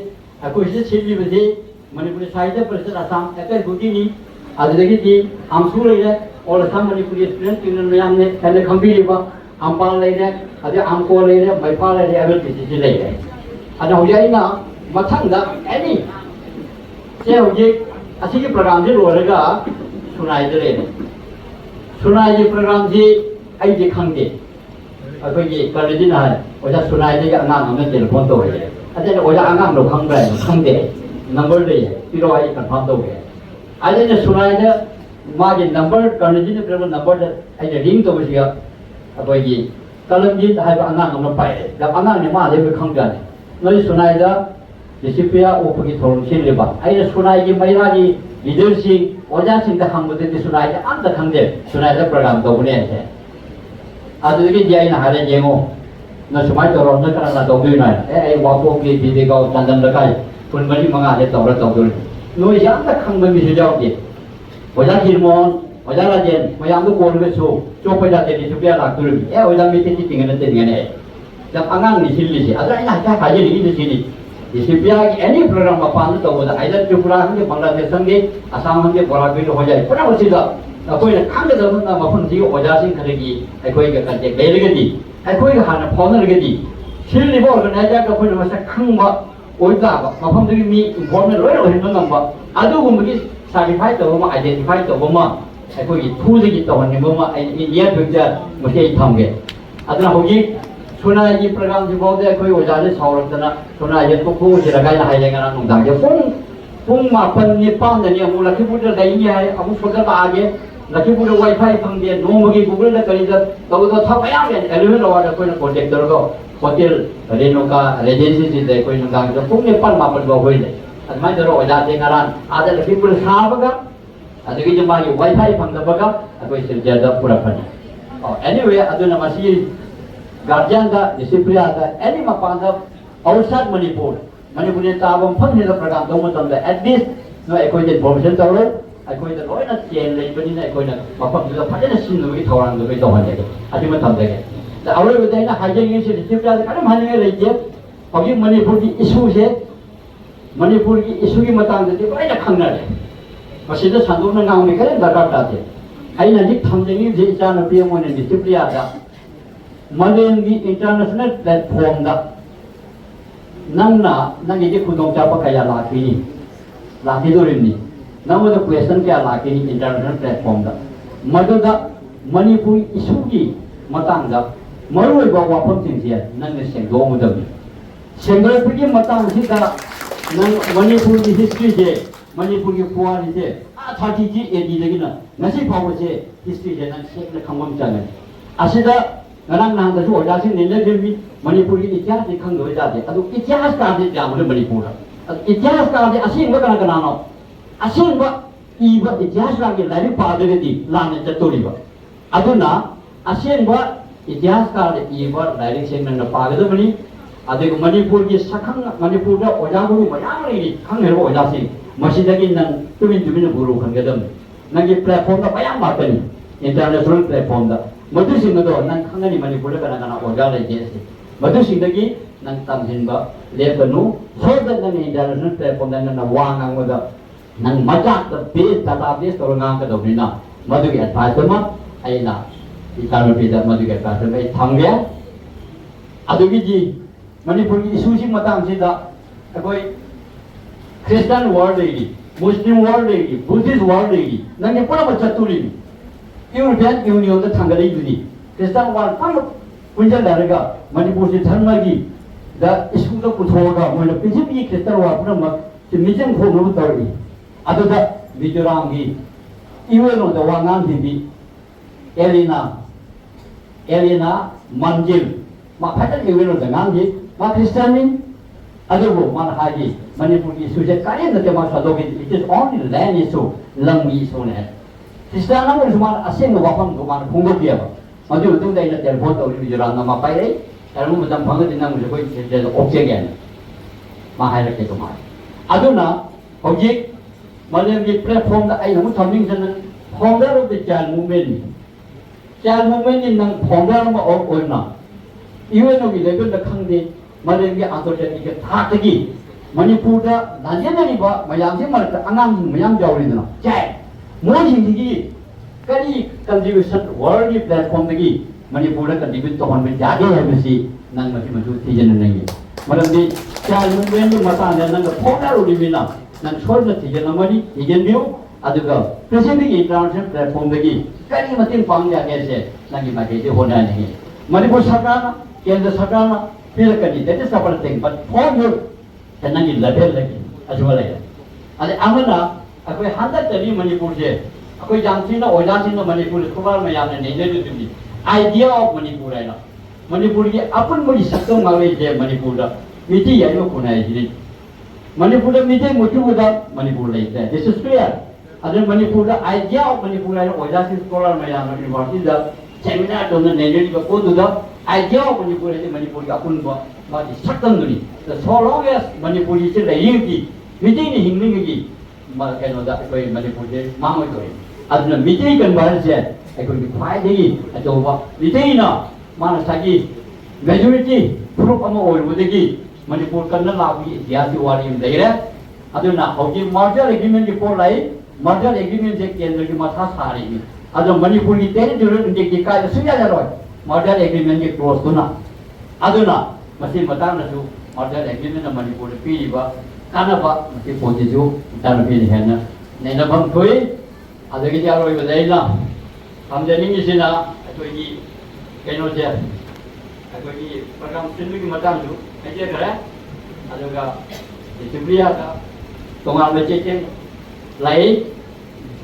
koi se chin bi be Manipuri Sahitya Parishad Assam ekai guti ni adudagi di amsu leire or Assam Manipuri student union mayam ne kane khambiri ba ampal leire ade amko leire maipa leire avel pcc leire ada hoja ina mathang da any se hoje asigi program ji loraga sunai de le sunai ji program ji ai ji khangde akoi ji college na hoja sunai ji angang amne telephone to hoje ade hoja angang lo khangde number le piro ai confirm to ge ai ne sunai ne ma ge number college ne pro number ai ne ring to be ya aboi gi kalam ji hai ba anang ngam pai da anang ne ma le be khang ga ne noi sunai da disiplia o pagi thorun sin le ba ai ne sunai gi mai ra gi leadership oja sing da khang de sunai da am da khang de sunai da program to ne se adu gi ji ai na hare jengo na sumai to ro na kana na to bi na ai wa ko gi bi de ga chandan da kai kun mari manga de tawra tawdul noi jam da khang ba mi su jaw de oja hirmon oja la jen mayam du kon ge so chok pa ja de ni supya la tur oja mi ti ti ngene te ngene da angang ni sil li si ada ina ka ka je ni de si ni डिसिप्लिया की एनी programme मपान तौबदा either Tripura हंगे बांग्लादेश हंगे असम हंगे बोराबी हो जाए पुरा मसीदा अखोय खांगे दबना मफन जी ओजासिंग खरेगी अखोय के कंटेक्ट लेरगदी अखोय हाना फाउनरगदी सिललिबो ऑर्गेनाइजर का कोई मसा खंगबा ओइदाबा मफम दगी मी इन्फॉर्मेशन लोय होइनो नंबा अदुगुमगी सर्टिफाइड तौबमा आइडेंटिफाइड तौबमा अखोय की थूदगी तौहनिबमा इंडिया पिक्चर मसे थमगे अदना होगी सुना ये प्रोग्राम जी बहुत है कोई वजह से सावरतना सुना ये तो को जगह ला है लेकिन नोंदा ये पुंग मापन निपान ने अमु लखीपुर दई है अमु फुदर आगे लखीपुर वाईफाई फंगे नोमगी गूगल द करी तो था बया में एलिवेटर वाला कोई ना कॉन्टैक्टर को होटल रेनोका रेजिडेंसी से दे कोई नोंदा जो पुंग निपान मापन को होई दे अदमा जरो वजह से ngaran आदा लखीपुर साबगा अदगी जमा ये वाईफाई फंगबगा कोई सिलचर द पूरा फनी एनीवे अदुना मसी गार्जियन का डिसिप्लिन का एनी मपान का आउटसाइड मणिपुर ने ताबम फंग ने प्रोग्राम दो मतलब द एटलीस्ट नो एकोइ जे प्रोफेशन तौर एकोइ द लोइना चेन लेबनी ने एकोइ न मफम द फजन सिन द थौरांग द दो हन दे अति मथम दे द आउरे बदेना हाइजिंग से डिसिप्लिन का कम हानि लेजे अभी मणिपुर की इशू से मणिपुर की इशू की मतंग दे लोइना खंगना दे मसिद संदुन नांग में करे दरकार ताते आइना दि थमजेंगी जे इचान पे मोने डिसिप्लिन दा मलेन की इंटरनेशनल प्लेटफॉर्म दा नंगना नंगी जे खुदों चापा कया लाकी दोरिनी नंगो द क्वेश्चन क्या लाकी इंटरनेशनल प्लेटफॉर्म दा मदुदा मणिपुर इशू की मतंग दा मरुई बा वाफम सिंसिया नंग सेंगो मुदबी सेंगो की मतंग सी दा नंग मणिपुर की हिस्ट्री जे मणिपुर की पुआरी जे 30 जी एडी लेगिना नसी फाव जे हिस्ट्री जे नंग सेक न खंगम चंगन असिदा नरंग नांग दसु ओजासी निले देवी मणिपुर की इतिहास की खंग होई जाते अदु इतिहास का दे जामुले मणिपुर इतिहास का दे असिंग बकना कनानो असिंग ब इब इतिहास लागे लारी पादरेदी लाने चतोरीबा अदुना असिंग ब इतिहास का दे इब लारी सेंग न पागदो मणि अदे मणिपुर की सखंग मणिपुर दा ओजागुरु मयाम रे खंग हेबो ओजासी मसिदगी नंग तुमिन गुरु खंगदम नंगी प्लेटफॉर्म दा मयाम बातनी इंटरनेशनल प्लेटफॉर्म दा मधु सिंह दो नंग खंगनी मणिपुर कना कना ओजा लेजे मधु सिंह दगी नंग तमहिनबा लेपनु सोदन नंग इंटरनेशनल प्लेटफॉर्म नंग वांगांगदा नंग मजाक द बेस डाटाबेस तो ngang का दोबिना मधु के एडवाइस मा आइना इकानो पिदा मधु के एडवाइस में थंगे अदुगी जी मणिपुर की इशू सी मतंग सिदा कोई क्रिश्चियन वर्ल्ड देगी मुस्लिम वर्ल्ड देगी बुद्धिस्ट वर्ल्ड देगी नंग पूरा बचतुरी यूरोपियन यूनियन द थांगले जुदी क्रिश्चियन वर्ल्ड पर कुंजल दारगा मणिपुर से धर्म की द इशू तो पुथोगा मोन पृथ्वी क्रिश्चियन वर्ल्ड पूरा म मिजन खोनो तोरी अदुदा मिजोराम की इवेनो द वांगान दिबी एलिना मंजिल मा फटल इवेनो द गांगी मा क्रिश्चियन अदुबो मान हाजी मणिपुर की इशू से कारे न ते मा सदोगी it is only land issue लंगी इशू ने Islam namun cuma asing wafam cuma pungguk dia, maju itu dah ini telefon tahu di jalan nama apa ini, kalau macam bangun di nama juga jadi objek kan, mahal lagi tu mahal. Aduna objek, macam di platform dah ayam thambing sana, founder of the child movement ni nang founder nama orang na, iwan lagi lepas dah khangde, macam di advocacy ke thak lagi, Manipur dah nanti ni ba, macam si mana angan macam jauh ni na, cai. Modi की करी contribution world की platform की मणिपुर का contribute तो हम जागे है बसी नंग मसी मजू थी जन नहीं है मतलब दी चार मूवमेंट में मता ने नंग फोड़ा रोडी में ना नंग छोड़ न थी जन मनी इजन बियो अदुगा प्रेसिडेंट की इंटरनेशनल प्लेटफॉर्म की करी मतिन पांग जागे से नंगी माके से होना नहीं मणिपुर सरकार केंद्र सरकार फिर करी that is support thing but for your नंगी लेवल लगी अजवा लगे अरे अमना अकोई हंदर तरी मणिपुर से अकोई जानती ना ओजासी ना मणिपुर खुबार में याने नहीं ले जुदी आइडिया ऑफ मणिपुर है ना मणिपुर की अपन मुझे सकते मांगे जे मणिपुर दा मिटी यानी वो कुनाई जी मणिपुर दा मिटी मुझे बुदा मणिपुर लेते हैं this is clear other Manipur दा आइडिया ऑफ मणिपुर है ओजासी स्कॉलर में याने यूनिवर्सिटी दा सेमिनार तो ने नेली का को दुदा आइडिया ऑफ मणिपुर है मणिपुर का अपन बाकी सकतम दुनी the so long as Manipur से लेयिंग की मिटी ने हिंगिंग की कहीं होता है कोई मणिपुर से मांग में कोई अदना मिटी कन्वर्जन से कोई फाय देगी तो वो मिटी ना माना साकी मेजॉरिटी ग्रुप अमा और वो देगी Manipur kan labi diasi wari daire aduna hoji merger agreement ki por lai merger agreement je kendra ki matha sari ni adu Manipur ki territory inde ki kai suya ja roi merger agreement ki close tuna aduna masi matang na su merger agreement na Manipur pi ba kana ba masi poti ju tan pi ni hena nei na bang thoi adu ki ja roi ba dai na samjani ni sina atoi ki keno je atoi ki program sindu ki matang ju aje kare adu ga Sibria ka tongal becek lai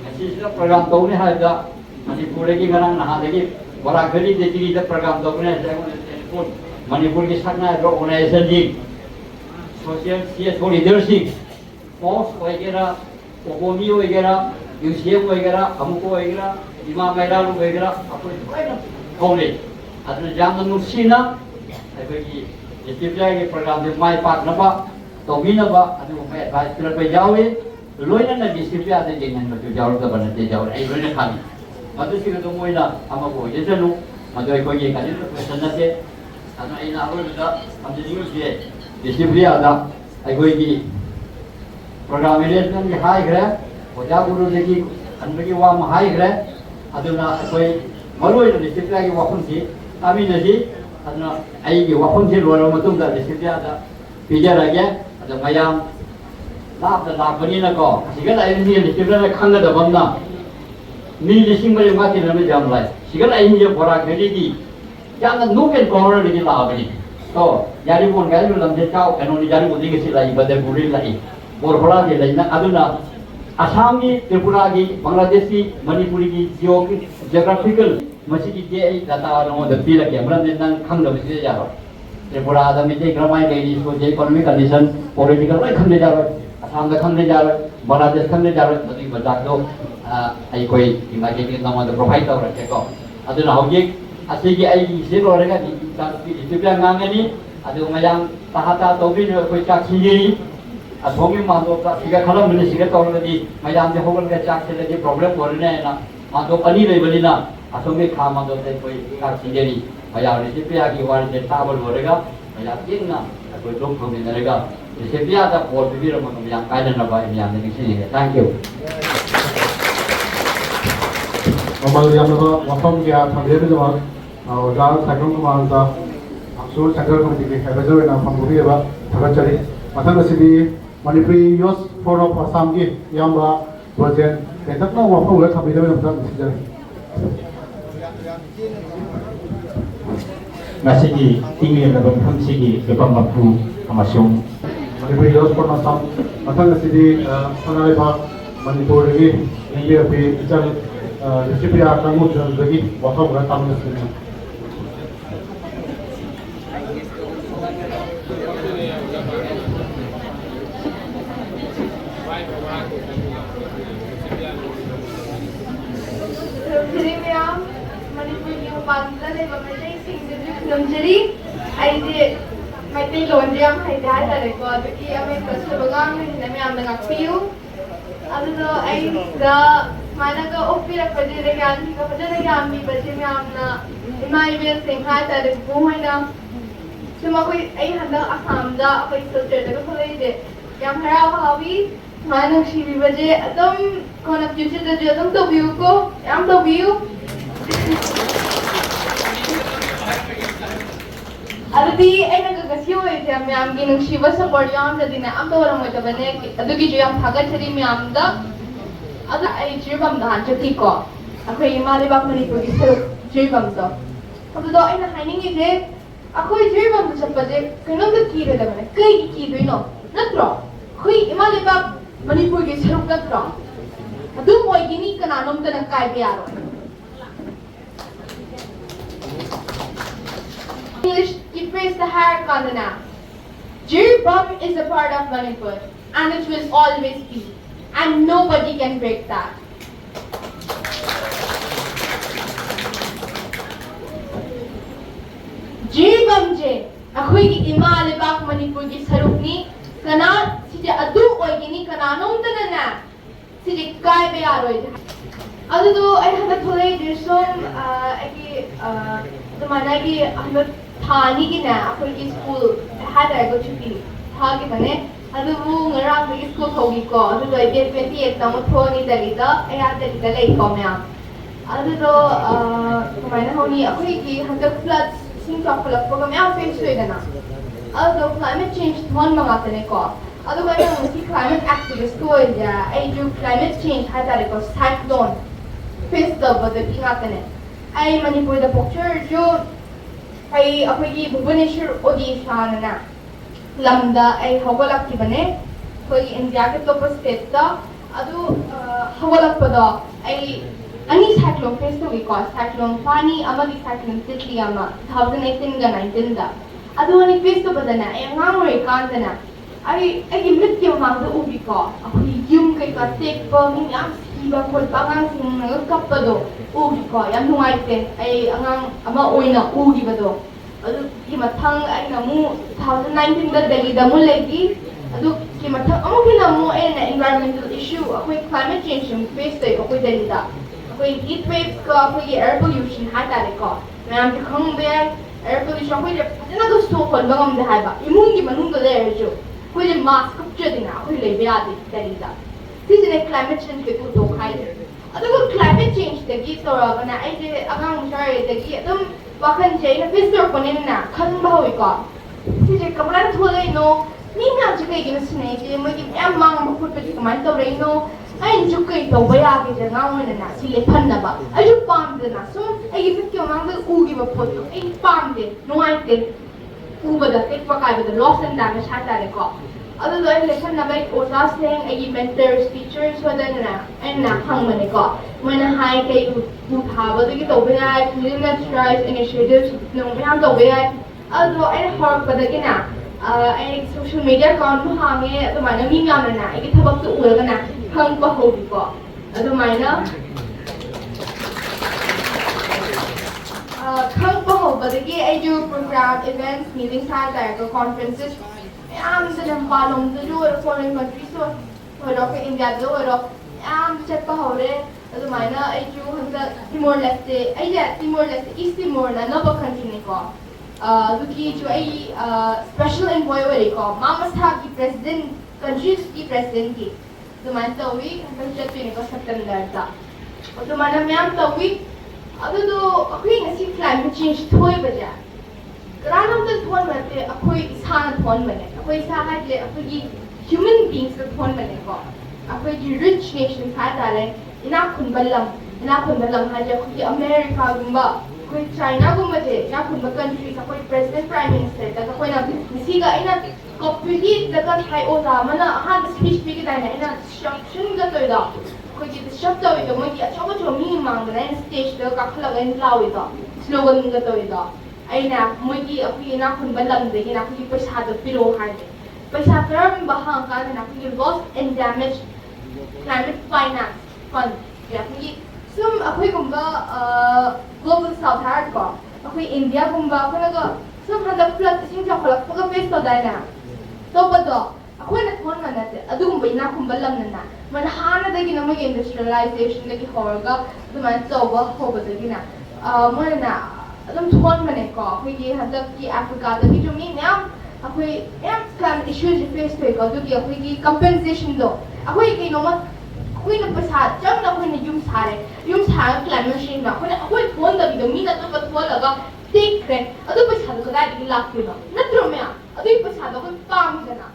Ngasi Silchar program tahu ni ada Manipur lagi ngarang nah lagi oirakkhini de ciri de program tahu ni saya pun Manipur ki sana organization di social leadership post वगैरह ओकोमी वगैरह UCM वगैरह हमको वगैरह इमाम मैदान वगैरह अपन कौन है अतने जाम नुसीना ऐसे Silchar के program de mai pak napa Tomina ba anu mai advice kira pe jawe loina na Silchar de jengan tu jaw ta bana te jaw ai loina khani madu si to moina ama ko je janu madu ai ko ye kali to sanna te ana ai na ro da am de news ye Silchar da ai ko ki program management ki hai gra oja guru de ki an ki wa ma hai gra aduna ko maroi na Silchar ki wa khun si ami na ji aduna ai ki wa khun si lo ma tum da Silchar da pijara ge mayam lap da lap bani na ko sigal ai ni Silchar la khanga da bamna ni lising mai ma ti na me jam lai sigal ai ni oirakkhini ki jang nu ken ko ro ni la bani to yari bon ga lu lam je chao kanu ni yari bon ni si lai ba de buri lai bor bora de lai na aduna Assam ki Tripura ki Bangladesh ki Manipur ki geographical masi ki je data no da pi la ke mran de nang khang da bi ja ro Tripura da mi je gramaigai so je economic condition political lai khang de ja ro Assam da khang de ja ro Bangladesh khang de ja ro tadi badak do ai koi image ki nama da provide ta ra ke ko aduna hoji asi ki ai si ro re ga di Silchar ngang ni adu mayang tahata to bi no koi chak si Asongi mando ta siga khalam mene siga tawla di mayam de hogal ga chak se le problem ko ne na mando ani le bali na asongi kha mando te koi chak si ni mayam ni Silchar ki war de tabal horega mayam kin na koi dom thong ni rega Silchar da por bi ro mo mayam kai na ba mayam ni si ni thank you Mamal yang nama wafam kia thamde ni jawab dah sakram kumar da Sur Central Committee ke hebazo na famuri ba thagat chari mathang asibi Manipuri Youth Forum of Assam ki yamba project ketak na wafam ga thamde ni namta Silchar Ngasi ki tinggi na bang fungsi ki kepam mampu amasung Manipuri Youth Forum of Assam mathang asibi sanai ba Manipur ki India pe Silchar Silchar kamu jadi wafam ga thamde ni Namjari, I did my thing on jam, I died at a god, the key of my first of a gun, and I'm the feel. Other though I the Managa okpiba for the again, but then again, but in my way, saying hi that is going down. So my I had the Asamda, a Silchar, the college, Yamhara Havi, Manu Shivi Baje, Adam, con of future the Jadam to view go, am the view. Adudi ay nagagasiyo ite miyam ginung shiva sa boryam na din am to orang mo ito bane adugi jo yang thagat chari miyam da adu ay jirbam da chati ko ako imali bak Manipur ki sero jirbam to adu do ay na hining ide ako jirbam da chapade kanong da ki re da bane kai ki do no natro koi imali bak Manipur ki sero natro adu mo gini kananom ta nang kai biaro English, you praise the higher Kandana. Jirbam is a part of Manipur and it will always be. And nobody can break that. Jirbam je, ako'y imalibak Manipur ki saruk ni, kana sija adu oy gini kananong tanana, sija kay bayaroy. Ado do ay hada thulay dirsom ay ki tumana ki ano thani ki na ako'y ki school 하다가 추기 하기만에 아두부 ngaraang may school hogi ko adu do day 28 na mo thoni dalida aya dalida lay ko mya adu do kumai na honi akoi ki handak flood sing ka flood program ya face soidana adu climate change thon mga tane ko adu ba na si climate activist ko ya ai ju climate change hata ko cyclone face do ba de inga tane ai manipur da picture jo ai akoi ki Bhubaneswar Odisha na lamda ay hawalak ki bane koi India ke top state ta adu hawalak pada ay ani cyclone face to because cyclone Fani amagi cyclone Tilly ama 2018 ga 19 da adu ani face to pada na ay ngangoi kan na ay mit ki mang da ubi ko akoi yum kai ka tek pa min am siba ko pangang sing na kap pa do ubi ko yam nuai te ay angang ama oina ubi ba do adu ki mathang ai na mu 2019 da Delhi da mu legi adu ki mathang amu ki na mu ai na environmental issue akoi climate change face to akoi Delhi da akoi heat waves ko akoi air pollution ha ta le ko mayam ki khang be air pollution akoi na do sto kon ba ngam da ha ba imung ki manung da le jo akoi le mask kup che ding akoi le be adi Delhi da this is a climate change ke to khai adu climate change da gi to ra na ai de agang share da gi adum wakan jay na visitor ko na kan ba hoy ko si je kamran thole no ni na je kai gina sne je mo gi am mang mo put pe kaman to re no ai ju kai to ba ya ge na mo na si le phan na ba ai ju pam de na so ai gi fit ki mang de u gi ba pot ai pam de no ai de u ba da tek pa kai ba de loss and damage ha ta re ko adu do ai le phan na ba o sa sleng ai gi mentors teachers so da na ai na hang ma ne ko mo na hai kai u tha ba de gi to ba ya cleanliness drive initiatives no me ham to ba ya adu ai har pa da gi na ai social media account mu ha nge adu ma na mi ngam na ai gi thabak tu u ga na hang pa ho bi ko adu ma na khang pa ho ba de gi ai ju program events meetings ha ta ko conferences am sa nam palom to jo foreign countries so ho ke India do ho am chat pa ho re adu ma na ai ju handa Timor Leste ai ja Timor Leste East Timor na no ba country ne ko duki jo ai special envoy wa re ko mama sa ki president countries ki president ki adu ma to wi handa chat ne ko September ta adu ma na myam to wi adu do akoi ngasi climate change thoi ba ja Karanam the thon mate akoi isana thon mane akoi sa ha le akoi human beings the thon mane ko akoi ji rich nations ha ta le ina khun ballam ha ja akoi America gumba akoi China gumba je ina khun ba countries akoi president prime minister ta akoi na si ga ina copy da ka thai o da mana ha speech bi ga na ina shun ga to da akoi ji shab to do mo ki acha ko mi mang na stage da ka khala ga in lawi da slogan ga to da aina mogi akui na khun balam de na akui paisa do piro ha de paisa karam ba ha ka na akui loss and damage climate finance fund ya akui sum akui gumba global south har ko akui India gumba akui ga sum handa flood sing ja khala ko face to dai na to ba do akui na thon na te adu gumba ina khun balam na man hana da gi na mogi industrialization da gi horga du man to ba ho ba da gi na mo na adum thon mane ko akoi gi handak ki Africa da gi jo mi nyam akoi yam kan issues face to ko du gi akoi gi compensation do akoi gi no ma akoi na pasa jam na akoi na yum sa climate change na akoi thon da gi do mi na to ba thon la ga take re adu pasa do da gi lak ki no na tro me adu pasa do ko pam da na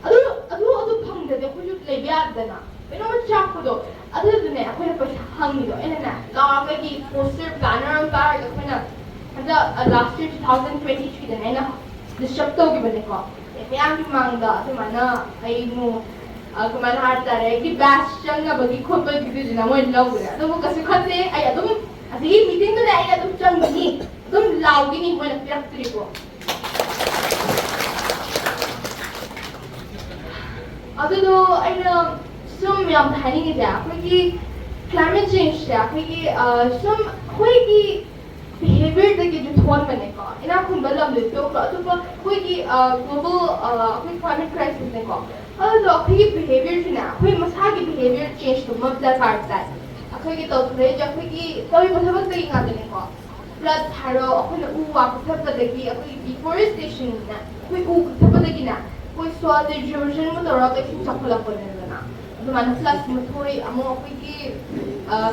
adu phang da de ko ju le bya da na eno ma chak ko do adu ne akoi na pasa hang ni do ena na la ga gi poster banner ka ga ko na handa last year 2023 da na the shop to gi bane ko e am ki mangda adu mana ai mu kumana har tare ki bash changa bagi ko ba gi dina mo law re adu mo kasi khate ai adu asi meeting da ai adu chang ni dum law gi ni mo na piak tri ko adu do ai na sum yam thani gi ja ko ki climate change ja ko ki sum khoi ki behavior da gi ju thon mane ko ina khun balam le to ko adu ko ki global ko climate crisis ne ko adu akhi behavior na khoi masa gi behavior change to mabda karta akhi ki to thre ja khoi ki toy bathabak da gi nga ne ko flood tharo akhi na u wa ko thab da gi akhi deforestation na khoi u thab ꯑꯩꯈꯣꯏꯒꯤꯅ ꯑꯩꯈꯣꯏ soil distribution ꯑꯃ ꯇꯧꯔꯒ ꯏꯁꯤꯡ ꯆꯥꯎꯈꯠꯂꯛꯄꯅꯤꯗꯅ ꯑꯗꯨꯃꯥꯏꯅ floods ꯑꯃ ꯊꯣꯛꯏ ꯑꯃꯨꯛ ꯑꯩꯈꯣꯏꯒꯤ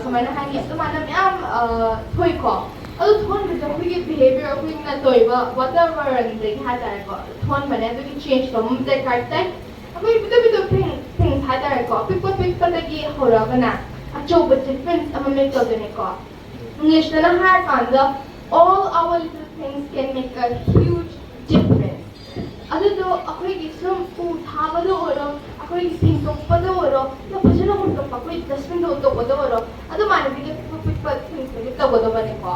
ꯀꯃꯥꯏꯅ ꯍꯥꯏꯅꯤ ꯑꯗꯨꯃꯥꯏꯅ ꯃꯌꯥꯝ ꯊꯣꯛꯏꯀꯣ ꯑꯗꯨ ꯊꯣꯛꯍꯟꯕꯁꯦ ꯑꯩꯈꯣꯏꯒꯤ behavior ꯑꯩꯈꯣꯏꯅ ꯇꯧꯔꯤꯕ ꯋꯥꯇꯔꯗꯒꯤ ꯍꯥꯏꯇꯥꯔꯦꯀꯣ ꯊꯣꯛꯍꯟꯕꯅꯦ ꯑꯗꯨꯒꯤ change ꯇꯧꯕ ꯑꯃ ꯗꯔꯀꯥꯔ ꯇꯥꯏ ꯑꯩꯈꯣꯏ ꯄꯤꯛꯇ things ꯍꯥꯏꯇꯥꯔꯦꯀꯣ ꯄꯤꯛꯄꯗꯒꯤ ꯍꯧꯔꯒꯅ ꯑꯆꯧꯕ difference ꯑꯃ make ꯇꯧꯗꯣꯏꯅꯦꯀꯣ Englishꯗꯅ ꯍꯥꯏꯔꯀꯥꯟꯗ all our little things can make a huge difference ꯑꯗꯨꯗꯣ ꯑꯩꯈꯣꯏꯒꯤ ꯁꯨꯝ ꯎ ꯊꯥꯕꯗ ꯑꯣꯏꯔꯣ ꯑꯩꯈꯣꯏꯒꯤ ꯁꯦꯡꯗꯣꯛꯄꯗ ꯑꯣꯏꯔꯣ ꯐꯖꯅ ꯍꯨꯟꯗꯣꯛꯄ ꯑꯩꯈꯣꯏ dustbin ꯍꯨꯟꯗꯣꯛꯄꯗ ꯑꯣꯏꯔꯣ ꯑꯗꯨꯃꯥꯏꯅꯗꯤ ꯄꯤꯛꯄ things ꯇꯧꯒꯗꯕꯅꯦꯀꯣ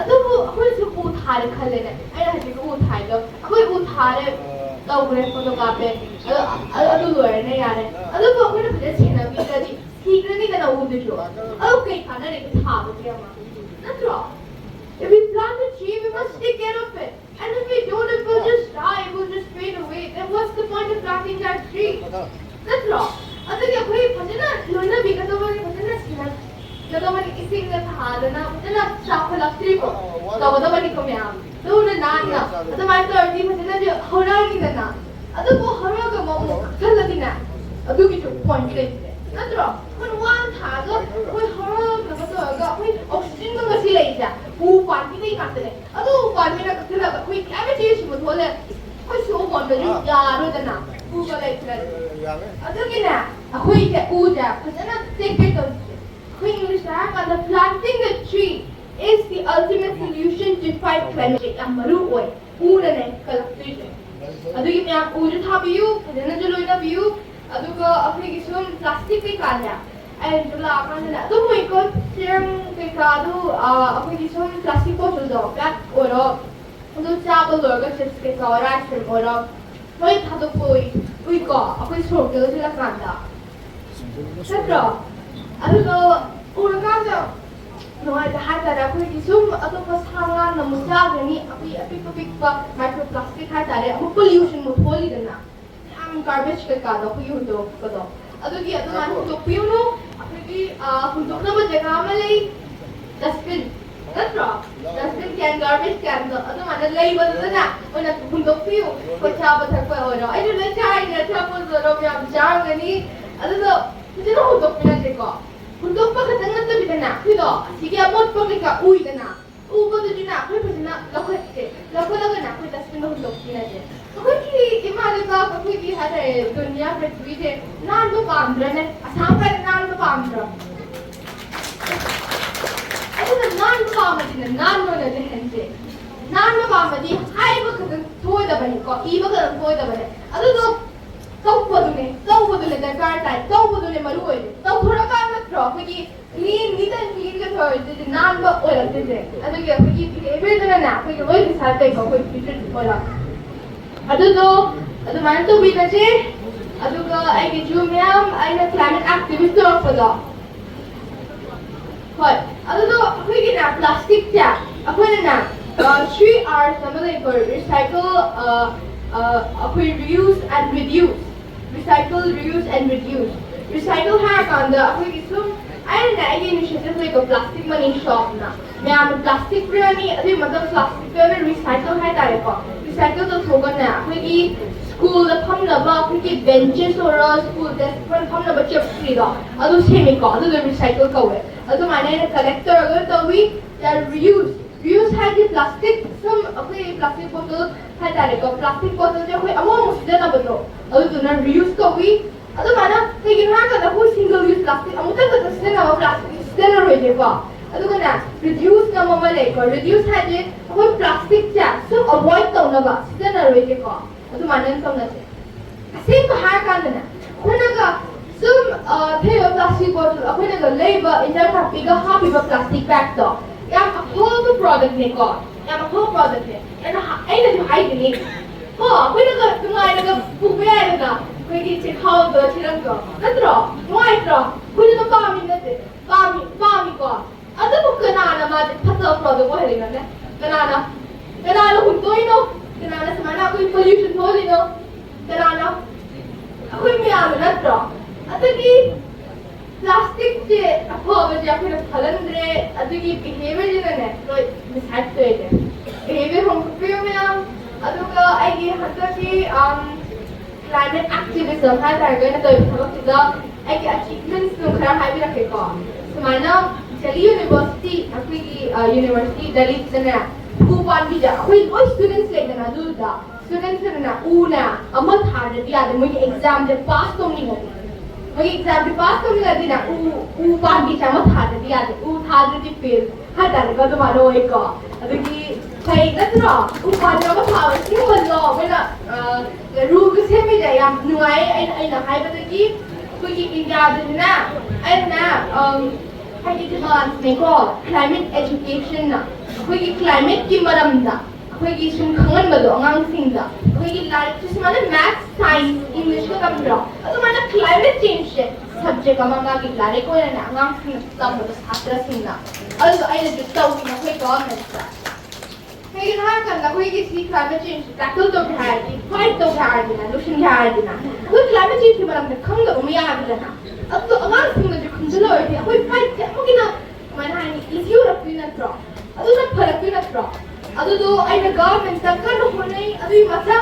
ꯑꯗꯨꯕꯨ ꯑꯩꯈꯣꯏꯁꯨ ꯎ ꯊꯥꯔꯦ ꯈꯜꯂꯦꯅꯦ ꯑꯩꯅ ꯍꯧꯖꯤꯛ ꯎ ꯊꯥꯏꯗꯣ ꯑꯩꯈꯣꯏ ꯎ ꯊꯥꯔꯦ ꯇꯧꯈ꯭ꯔꯦ ꯐꯣꯇꯣ ꯀꯥꯞꯄꯦ ꯑꯗꯨ ꯂꯣꯏꯔꯦꯅꯦ ꯌꯥꯔꯦ ꯑꯗꯨꯕꯨ ꯑꯩꯈꯣꯏꯅ ꯐꯖꯅ ꯁꯦꯟꯅꯕꯤꯗ꯭ꯔꯗꯤ ꯁꯤꯈ꯭ꯔꯅꯤꯗꯅ ꯎꯗꯨꯁꯨ ꯑꯗꯨ ꯀꯩ ꯀꯥꯟꯅꯔꯤꯒꯦ ꯊꯥꯕꯒꯤ ꯑꯃ ꯅꯠꯇ꯭ꯔꯣ If we plant a tree, we must take care of it. And if we don't, it will just die, it will just fade away. Then what's the point of planting that tree? That's wrong. अगर क्या कोई भजना लोना भी करता होगा कि भजना सीना जब हमारी किसी ने कहा ना भजना शाखा लक्ष्मी को तो वो तो बनी को मैं आम तो उन्हें नाना तो हमारे तो अर्जी भजना जो होना नहीं देना अगर वो हरा का मामू कर लगी ना अभी की जो पॉइंट ले that's wrong. When one has a we heard about we oxygen का मसी ले जा वो पानी नहीं खाते हैं अतो पानी ना करते लगा कोई क्या में चीज़ मत बोले कोई शो बंद नहीं यार वो जना वो का ले चले अतो क्या ना कोई क्या ऊजा पता ना take it on कोई इंग्लिश ना कहता planting a tree is the ultimate solution to fight climate change Amru ओए ऊना ने कलक्टी है अतो ये मैं आप ऊजा था भी यू पता ना जो लोग ना भी यू अदुगा अपने किस्म प्लास्टिक के काला एंड जो लाकर तो वो एक और सेम के कादू अपने किस्म प्लास्टिक को चल जाओ क्या और तो चावल लोग चिप्स के साथ राइस और वो था तो कोई का अपने स्टोर के लिए लगाना सच्चा अदुगा और का जो नॉय dah ada aku kisum atau pasangan namusa gani api microplastic ada aku pollution mutoli dana garbage ke kada ko yung do ko do ado gi ado man to piuno apni hundok na bajega malai dustbin that's dustbin can garbage can do ado man lay bada na ona hundok piu ko cha ba thak pa oro ai le chai ne cha po zo ro ya jang gani ado do jino hundok na je ko hundok pa ka tang na bidana pido sige amot pa ka ui dana u ko do jina ko pa jina lokho na ko dustbin hundok na je अखोई इमाले का अखोई की हरे दुनिया पृथ्वी से नान तो पांड्रा ने असाम का नान तो पांड्रा अरे तो नान तो पांड्रा ने नान तो ने हंसे नान तो पांड्रा हाय बकन थोड़ दबने को ई बकन थोड़ दबने अरे तो तौ बदुने दरकार टाइप तौ बदुने मरु होए तौ थोड़ा काम मत रहो क्योंकि क्लीन के थोड़े नान बक ओए लगते थे अरे क्या क्योंकि बिहेवियर तो ना क्योंकि वही साथ पे कोई फीचर बोला अदुमाने तो भी नचे अदुगा ऐके जो मैम ऐना climate activist तो फलो होय अदुतो अखोई की ना plastic क्या अखोई ना 3 hours समझे पर recycle अखोई reuse and recycle है कांदा अखोई की सुम ऐना ऐके initiative like a plastic money shop ना मैं आम plastic पे नहीं अभी मतलब plastic पे में recycle है तारे को recycle तो होगा ना अखोई school द फम लबा अखोई benches और school desk पर फम लबा chips फ्रीदा अदु सेमी को अदु द recycle का हुए अदु माने ने collector अगर तो भी या reuse है कि plastic सम अखोई plastic bottle है तारे को plastic bottle जो अखोई अमो मुझे ना बदलो अदु तो ना reuse का हुई अदु माना लेकिन हाँ का अखोई single use plastic अमो तक तो से ना plastic से ना रोजे को अदु का ना reduce का मम्मा ले को reduce है जे अखोई plastic क्या सब avoid तो ना बा से ना रोजे को अदु माने तो ना से सेम तो हाँ का ना कोई ना some plastic bottle अखोई ना label इंटर का पिगा हाँ पिगा plastic bag तो यार whole product ने को यार whole product है यार ऐ ना जो हाई नहीं हो अखोई ना तुम्हारे ना पुपे आए ना कोई की चिक हाउ दो चिरंग को नत्रो मोई त्रो कोई तो पामी नते पामी को अदु बुकना ना माजे फसा product वो है ना कनाना हुंदोई नो कनाना समाना कोई pollution हो ली नो कनाना अखोई में आवे नत्रो अदु plastic जे अफोब जे अखोई फलंद्रे अदु की behavior जे ने तो मिसाल तो है behavior हम पियो में अदु का आई हत्ता की climate activism hai tar ga na toy thok da ai ki achievements nu khara hai bi rakhe ko sumana Delhi University apni university Delhi na ku pan bi ja koi students le na du da students na una amma thar da ya de mo exam de pass to ni ho mo exam de pass to ni la dina u pan bi ja ma thar da ya de u thar da fail ha tar ga to ma lo ai ko adagi sai na tra u pan da ma thar si mo lo me na ru ku se me ja ya nuai ai na hai ba da ki ku ki India de na ai na hai ki demand me ko climate education na ku ki climate ki maram da ku ki sum khangan ba do angang sing da ku ki like just mana math science English ka kam ra adu mana climate change subject amanga ki lare ko na angang sing tam ba satra sing na adu ai na just tau na ku ko na sa hey na kan da ku ki si climate change tackle to bhai ki fight to bhai na solution bhai na ku climate change ki maram da khang da mu ya da na अब तो अगर सिंह जो खुंजलो है कोई fight क्या मुझे ना मैंने हाँ इसी यूरोप भी ना ट्रा अदो ना फरक भी ना ट्रा अदो तो आई ना गवर्नमेंट तक का लोग नहीं अदो ये मतलब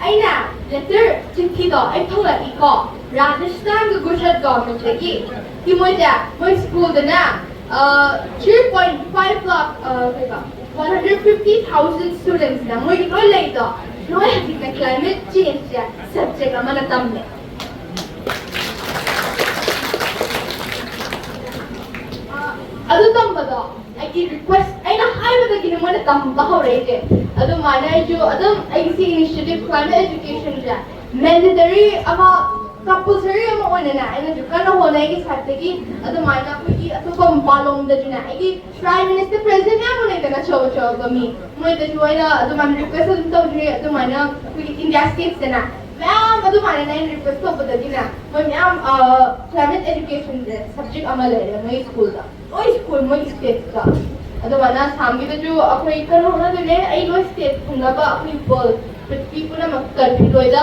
आई ना लेटर चिट्ठी दो आई थोड़ा इको राजस्थान के गुजरात गवर्नमेंट लगी कि मुझे स्कूल देना 3.5 lakh 150,000 students ना मुझे तो ले दो लोग हैं climate change या सब्जेक्ट का mana tamne adu tambada ai ki request aina haibada ki namana tamba hore adu mana jo adu ai si initiative climate education ja mandatory ama compulsory ama ona na aina jo kana hona ki sathe ki adu mana ko ki atu ko balom da jina ai ki prime minister president ya mone ta chow gami moi ta jo aina adu mana request adu to je adu mana ko ki India states na ma'am अदु माने nine request तो बता दी ना मैं ma'am climate education दे subject अमल ले रहे मैं school का ओ स्कूल मैं स्टेट का अदु माना सामने तो जो अपने इकर होना तो ले आई लो स्टेट पुंगा बा अपनी बॉल पृथ्वी पूरा मक्कर भी लोइदा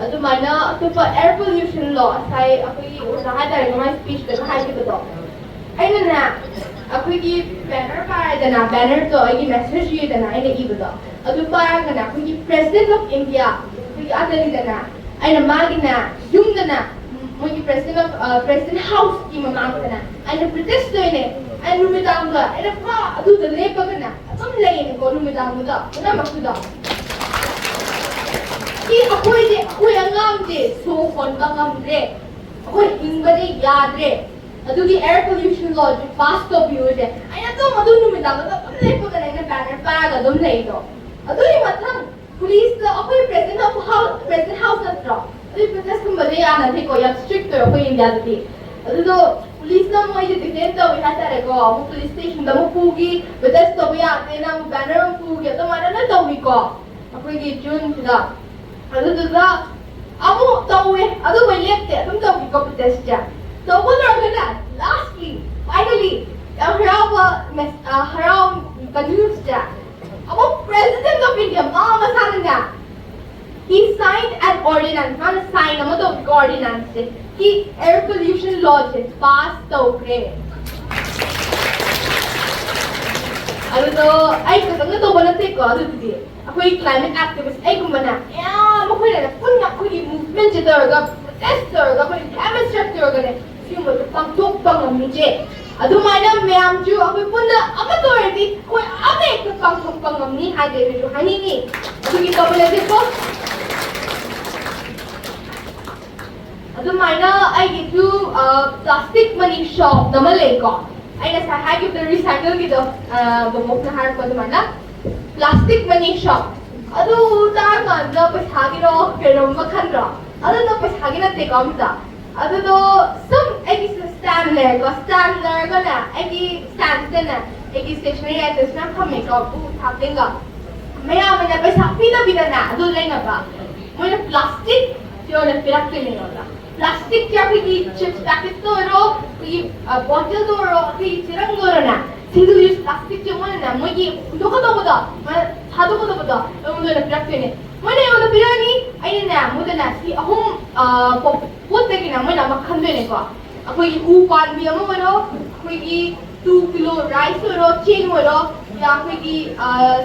अदु माना तो पर एयर पोल्यूशन लॉ साइ अपनी उदाहरण दे मैं स्पीच पे हाई के बताओ आई ना अपनी की बैनर पाए देना बैनर तो आई मैसेज ये देना आई ई बताओ अदु पाया ना अपनी president of India Adalina, aina magina, yumdana, mui president house ki mamangana, aina protest ne, aina rumidanga, aina pa adu da lepagana, atum layin ko rumidanga da, na makuda. Ki akoy angam de, so kon bangam de, akoy ingbade yadre, adu ki air pollution law jo pass to bi hoje, aina to adu rumidanga da, atum lepagana aina banner paga dum layido, adu ni matang. Police the अपने president house ना ट्रा अभी protest को मजे आना थे कोई अब strict तो कोई इंडिया थी अभी तो police ना मुझे जो दिखने तो वही हाथ आ रहा वो police station तो वो पूगी protest तो भी आते ना वो banner वो पूगी तो मारा ना तो भी को अपने की जून था अभी तो था अब वो तो वे अभी वो लेते तुम तो भी को protest जा तो वो तो क्या lastly finally हराव news जा Our President of India, Mama Saranga, he signed an ordinance, not a sign, a ordinance. He air pollution laws passed the okay. Also, I can't go on a take all today. A quick climate activist, I come on. Yeah, I'm movement to the protester, the demonstrator, few of the punk talk on me. अदु माना मैं आम जो अभी पुन्ना अमत तो है दी कोई अबे एक पंग नहीं हाय दे जो हनी नहीं अदु की कब ले देखो अदु माना I get to plastic money shop नमले को आई ना सा हाय गिव द रिसाइकल की तो बमुक ना हार को तो माना प्लास्टिक मनी शॉप अदु तार का जो पैसा की रो केरो मखन रो अदु तो पैसा की ना ते कम था अदु तो some एक stand का ना एक stand ना एक stationery items ना हम एक और थापेंगा मैं मैंने पैसा पीना ना अदु लेंगा बा मुझे प्लास्टिक जो ने फिर के नहीं होता प्लास्टिक क्या भी चिप्स पैकेट तो रो कोई बॉटल तो रो कोई चिरंग तो ना सिंगल यूज प्लास्टिक जो मैंने ना मुझे तो बता मैं था तो बता मुझे फिर के नहीं मैंने वो बिरयानी आई ना मुझे ना सी हम पोते की ना मैं ना मक्खन देने को कोई ऊपर भी हम वो कोई 2 kilo राइस वो चेन वो या कोई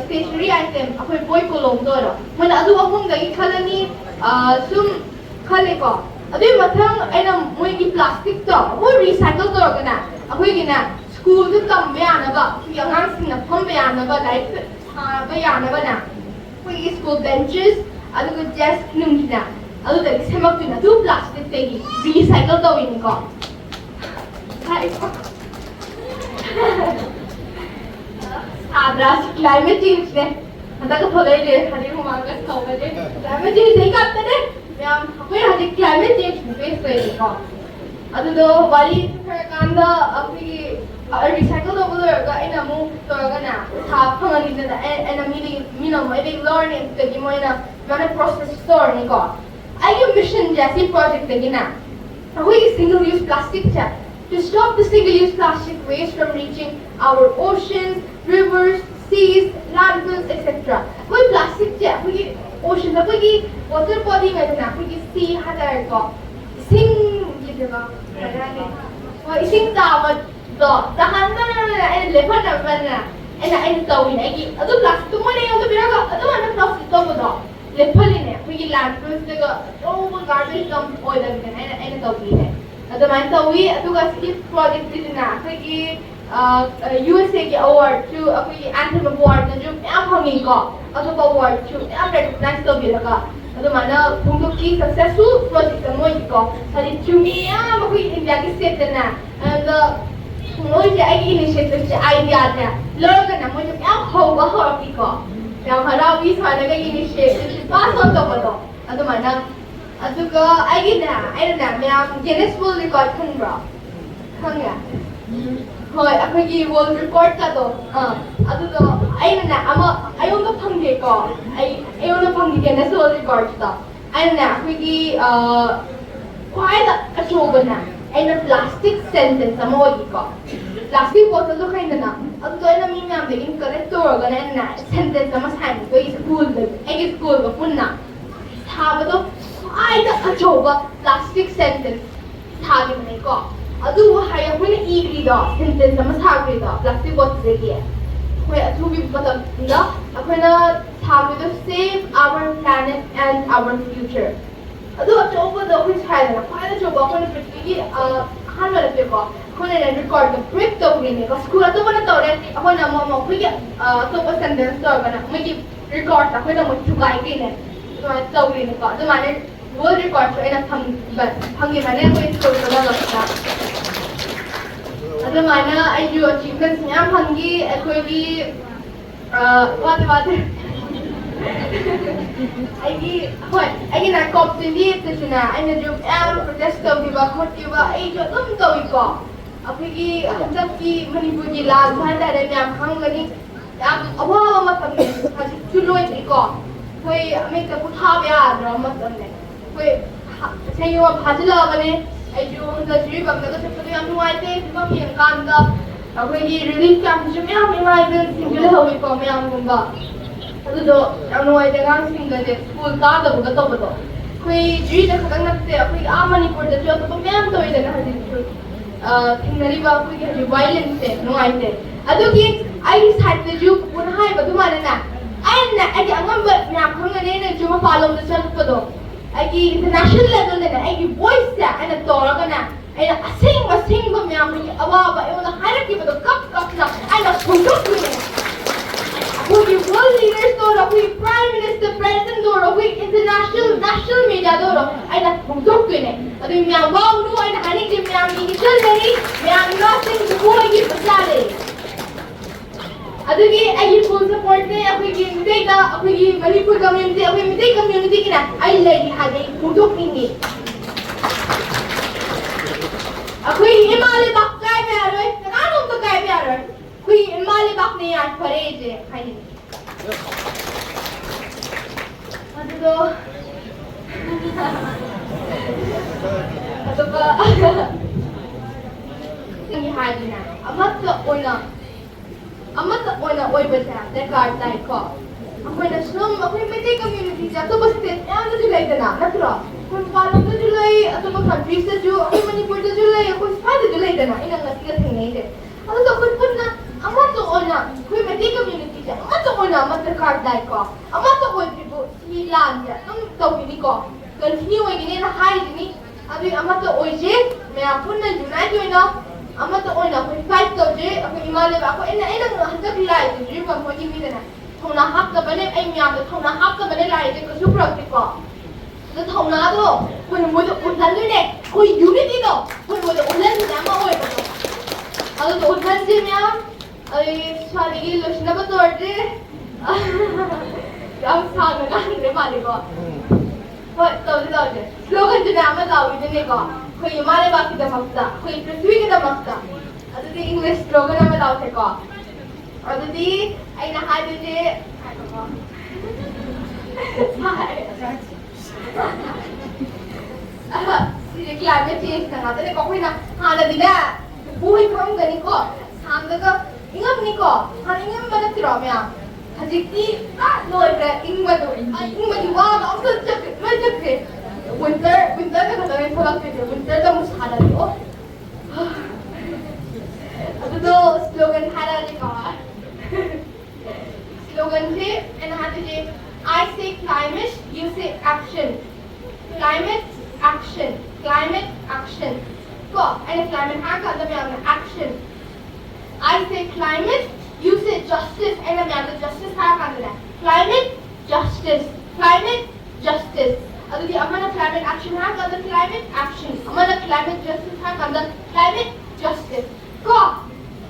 स्टेशनरी आइटम कोई बॉय को लोग तो मैंने अदु हम गई खाली सुम खलेको अदुई मथंग आइना मोइगी प्लास्टिक तो वो रिसाइकल तौरगना अखोइगिना स्कूल दु तंबे यानबा यंगांग सिंगना फंबे यानबा लाइक बे यानबा ना अखोइगी स्कूल बेंचेस अदुगु डेस्क नुंगिना अदुदगी सेमक्तुना दु प्लास्टिक तेगी रिसाइकल तौइनिको आद्रास क्लाइमेट चेंज ने अंदर थोड़े ले हनी हुमांगा थोड़े क्लाइमेट चेंज नहीं करते ने मैम कोई हनी क्लाइमेट चेंज फेस करेगी का अदुदो वाली कांदा अपनी रिसाइकल तो बोलो का इना मु तो का ना साफ फंगनी ना एना मीना मोइले लर्निंग तगी मोइना मैंने प्रोसेस स्टोर ने का आई मिशन जैसी प्रोजेक्ट तगी ना कोई सिंगल यूज प्लास्टिक चा to stop the single-use plastic waste from reaching our oceans, rivers, seas, landfills, etc. कोई plastic क्या कोई ocean का कोई water body में ना कोई sea हटा को sing ये जगह कोई sing तावत तो ताहन में ना लेफर ना बना ऐना तो ही नहीं कि अदो plastic तो मने अदो बिरा का अदो मने plastic तो बोलो लेफर ही नहीं कोई landfills जगह वो garbage dump oil लगते हैं ऐना तो ही नहीं अदमाइन तौई अदुगा स्किप प्रोजेक्ट दिना अखोगी USA की अवार्ड टू अखोगी एंथम अवार्ड न जो याम फंगी को अदुबा अवार्ड टू याम रेकग्नाइज तौबिरगा अदुमाना फुंगुकी सक्सेसफुल प्रोजेक्ट मोइ को हरि चुमी याम अखोगी इंडिया की स्टेट ना एंड मोइ जे आई इनिशिएटिव जे आइडिया ता लरगना मोइ जो याम होगा होकी को याम हरावी सानगा इनिशिएटिव पास ऑन तबदो अदुमाना अदुगा आइना मैम गिनेस वर्ल्ड रिकॉर्ड खंब्रा खंगा होय अखोगी वर्ल्ड रिकॉर्ड का तो अदुगा आइना अमा आयोंगा फंगे को आयोंगा फंगे गिनेस वर्ल्ड रिकॉर्ड ता आइना अखोगी क्वाइट अचोबना आइना प्लास्टिक सेंटेंस अमोगी को प्लास्टिक बोतल तो खाइना अदुगा आइना मी मैम दे इनकरेक्ट तोरगा आइना सेंटेंस अमा साइन को स्कूल दे स्कूल को पुन्ना थाबदो आइदा अचोबा प्लास्टिक सेंटेंस थागे मने को अदु हाय अखोइना इग्रीदा सेंटेंस अमा थाग्रीदा प्लास्टिक बोतल देगी होय अथुबी मतलब दा अखोइना थागेदो save our planet and our future अदु अचोबा द अखोइ छाइदा फाइदा चोबा अखोइना पृथ्वी हानला लपे को अखोइना रिकॉर्ड द ब्रेक तौग्रीने को स्कूल तो बना तौरे अखोइना मम अखोइगे अतोबा सेंटेंस तौगना मगी रिकॉर्ड अखोइना मो थुगाइग्रीने तो तौग्रीने को अदु माने वर्ल्ड रिकॉर्ड तो इना फंगे माने कोई स्कोर करा लगता अदु माना आई जो अचीवमेंट्स में फंगी कोई वाते आई ना कॉम्पिटिटिव तेजना आई जो एम प्रोटेस्ट तौबा खोटिबा आई जो तुम तौइको अखोगी हंदक की मणिपुर की लाल भांडारे में खंगनी याम अभाव मतम ने हजि चुलोइको कोई अमे त पुथा याद्रो मतम ने कोई सेयो भाजला बने आई जो द ट्रिप अब तक सब तो याम नुआइते तो मी कांदा अखोगी रिलीफ कैंप जो मैं इमाइबल सिंगल होई को मैं आमुंगा अदो याम नुआइते गांग सिंगल स्कूल का दबगा तबदो कोई जी द खतंग नते अखोगी आ मणिपुर द जो तो मैं तो इदन हजि थिंगरी बा अखोगी हजि वायलेंस से नुआइते अदोगी आई साइड द जो पुनहाय बदु मानना आइना आई अंगम मैं खंगने ने जो पालोम द चलपदो आई इंटरनेशनल लेवल ने आई वॉइस से आई तोरगना आई असिंग मैम अवाबा एवं हायर की बदो कप ना आई फुटुक ने कोई वर्ल्ड लीडर्स तो कोई प्राइम मिनिस्टर प्रेसिडेंट तो कोई नेशनल मीडिया तो आई फुटुक ने अदु मैम वाव नु आई हानि के मैम इनिशियल नहीं मैम नथिंग कोई की बचाले अदुगी आई फुल सपोर्ट ने अखोगी मिटेगा अखोगी मणिपुर कम्युनिटी अखोगी मिटे कम्युनिटी की ना आई लेगी हागे फुटुक निंगे अखोगी हिमालय बाक काय में आरोय तकानो तो काय में आरोय कोई हिमालय बाक ने आज फरे जे खाई अदुगो अदुगो ये हाजिना अमत ओना अमत ओना ओइबसा दरकार ताई को अखोइना सुम अखोइ मेटे कम्युनिटी जा तो बस स्टेट याम तो जुलाइदना नत्रो कोइ पालो तो जुलाई अथवा कंट्रीज से जो अखोइ मणिपुर तो जुलाई अखोइ फादे जुलाइदना इना ngasi ka थेंगनेदे अदो तो कोइ पुन्ना अमत ओना कोइ मेटे कम्युनिटी जा अमत ओना अमत दरकार ताई को अमत ओइबो सी लान जा तुम तौबिनी को continue again na high ni abi amata oije me apun na unite oina amata oina ko fight to je ako imale ba ako ena handak lai je ba mo ni mi na thona hak ka bane ai myam da thona hak ka bane lai je ko su practice ko the thona do ko mo do unhan ne ko unity do ko mo do unhan na ma oi ba ado do unhan je myam ai swali gi loshna ba to je am sa na ne ma le ko ho to je slogan je na ma da wi ne ko ko imale ba ki da makta ko prithvi ki da makta ado the English slogan na ma da the ko ado di ai na ha je Siri climate change na tadi kau kena hana dina buhi kau gani ko samda ka ingam ni ko han ingam mana tiro mea hajiki loi pre ingma di wa da also chak winter ka kata ni thola ke winter da mushala ni oh ado do slogan hana ni ko slogan je and hati je I say climate, you say action. Climate, action. Climate, action. Go. And climate action. I say climate, you say justice. And justice climate, justice. Climate, justice. Ado di amana climate action climate action. Amana climate justice climate justice. Go.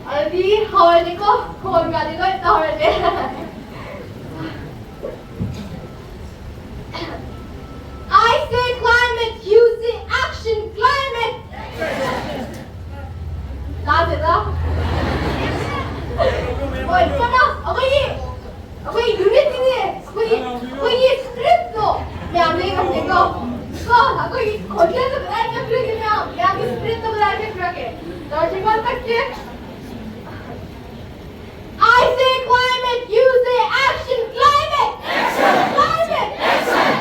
Ado di hawal ni ko ga di ko ito hawal I say climate, you say action, climate. That's it, huh? Oi, sana, okay, unit ini, okay, spirit no. मैं आपने कहा देखो, तो कोई खोजने तो बताया क्या फिर कि मैं आपके spirit तो बताया क्या फिर के, तो जिम्मेदार तक के. I say climate, you say action, climate. Climate.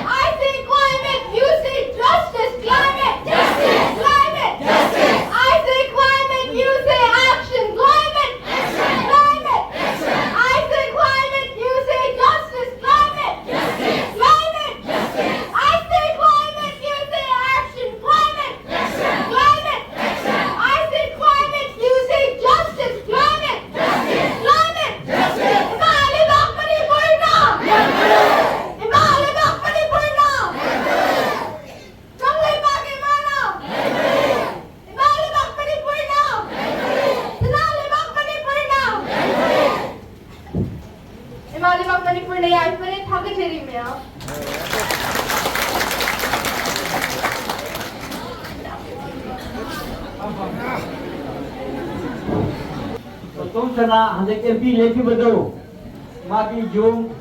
I say climate, you say justice, climate. Climate. I say climate, you say action, climate. Climate. I say climate, you say justice, climate. Climate. I say climate, you say action, climate. Climate. I say climate, you say justice, climate. Sana handak MP lagi betul. Maki jum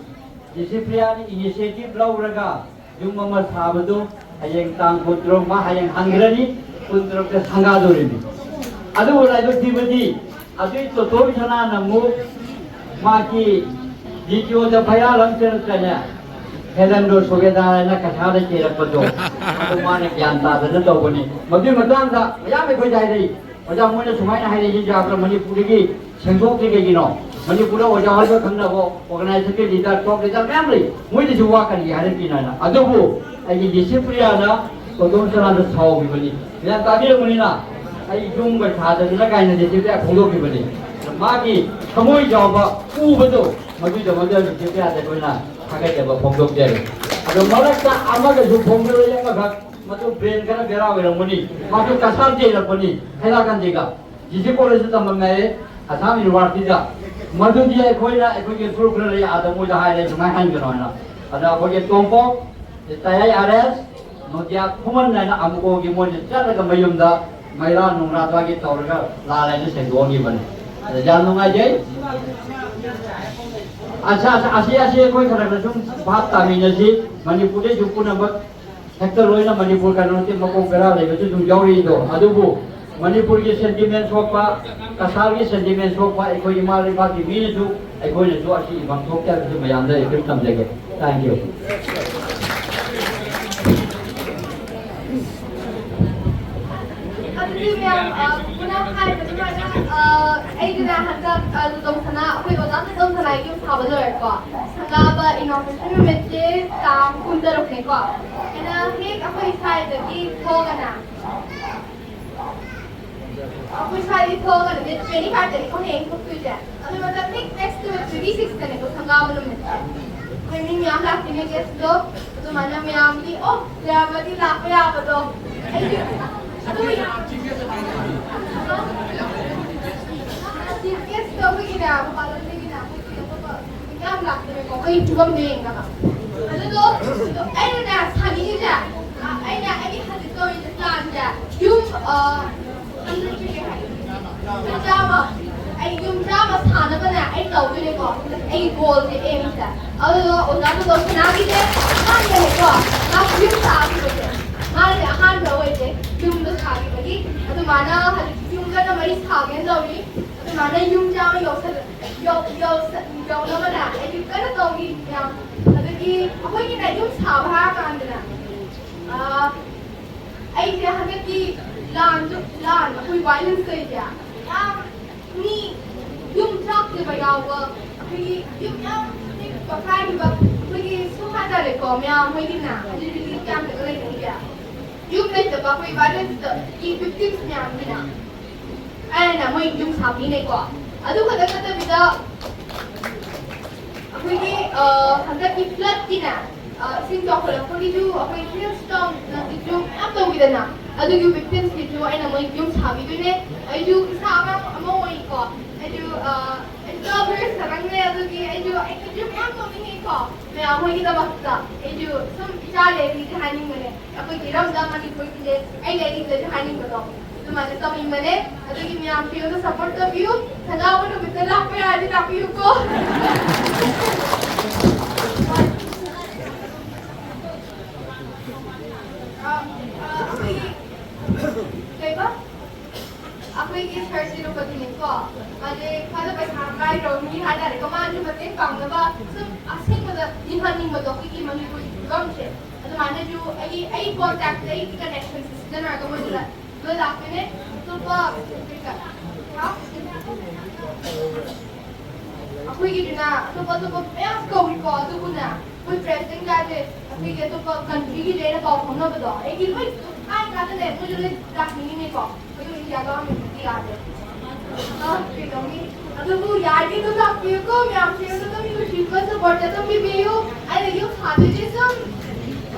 disiplin inisiatif lauraga jum mamar sabadu ayang tang putrong ma ayang hangrani putrong ke sangado ini. Adu ulai tu tiba-tiba adu itu toh sana namu maki dijo dah bayar langsung saja. Helan do soedana na kasada kira betul. Adu mana kianta dah tahu ni. Mungkin macam dah ya mereka jadi. Macam mana semua nak hari ini jawab Manipur lagi. Sengkok ni kegino, Manipur wajah wajah kena ko organisasi leader talk leader family, mui tu jua kan dia hari kini na. Aduh bu, ayi disiplin ada, kodong sana ada sahaja begini. Yang tadi begini na, ayi jum berkata dia kan ada disiplin kodong begini. Maki, kamu jawab, betul, maju jawab dia disiplin ada begini na, pakai jawab kodong dia. Aduh malah tak amat tu kodong yang agak, matu brain kena berau orang begini, matu kasar dia orang begini, helakan dia. Disiplin itu tambah mai. Asam University dah, madu dia koi group kerana ada muda hai le cuma hang kerana na. Ada koi kelompok, saya ares, dia kuman na amuko gimon cara kemayum dah, mayra nungra tu lagi tahu kan, lalai ni sengkong ni bani. Jangan nungai je. Asia koi kerana macam bahat kami nasi, Manipur ni jumpa nampak sektor lain Manipur kan nanti makong beral le, macam jauh itu. Aduh bu. Manipur के sentiment सोपा, कसार के sentiment सोपा, एक कोई इमारत बाकी भी नहीं एक कोई नहीं अशी बंद हो क्या किसी में जानते एक कम जगह. Thank you. Jadi memang punya hal bagaimana juga hendak dalam sana, aku itu dalam sana itu sahabat juga. Hendak innovation macam tam kunter okey ko. Karena hek swidagi thogana. Which side is thogana? With 25 tani ko hang ko tuja. Adu mata next to it 36 tani ko thangam lu mit. Kami miyam la kini guest do. Adu mana miyam ki oh lamati la pa ya ba do. Adu yes do ko gina ko palan ni gina ko miyam la kini ko kai tubam ne nga ka. Adu do ai na sani ni ja. Ai na ai hadi to ni plan ja. Drama, I yung drama sana ba na ay tawag ni ko, ay goal ni aim sa. Ano sinabi niya, kaya ko, yung sabi ko niya. Mali akan daw ay yung sabi ko ni. At mana yung ka na may sabi daw ni. At mana yung drama yung naman na, ay yung ka na daw ni. At ako yung sabi ha kan na. Ay hanggang ki lan ako'y violence kaya ni yung truck di ba yawa ako'y yung bakay di ba ako'y sumada rin ko may hindi na hindi kaya nagulay niya yung na di ba ako'y violence yung victims niya na ay na may yung sabi na ko ado kada bida ako'y hanggang i-flood din na since ako lang kung dito ako'y hailstorm na dito ako bida na ado yung victims dito ay naman yung sabi ko ne ay yung isama amoy ko ay yung cover sa kanya ado ay yung ako ini ko may amoy kita basta ay yung some isale di kahanin mo ne ako kiram daman ni ko kile ay lady di kahanin ko to tumana sa may mane ado yung may ampi ko support of you sana ako na bitala pa ya di tapiyo ko diba? Ako yung first sino pa din ko. Ade, kada pa sa kay ro ni hada re kamano ba te pang na ba? So, asin mo da dihaning mo do kiki man ko gamche. Ado mana ju ay contact ay connection system na ko mo dula. Dula kene to pa ha? Ako yung na to pa mas ko to na. Kung president gade, ako yung to pa country ki dena pa ko na ba do. Ay gilway ay kada ne mo dula dakini ni ko. Jaga kami gade. Kami ado bu yaadi to tapiyo ko मैं आपसे तो तुम you Shiva support है तुम भी हो अरे you खाते जे तुम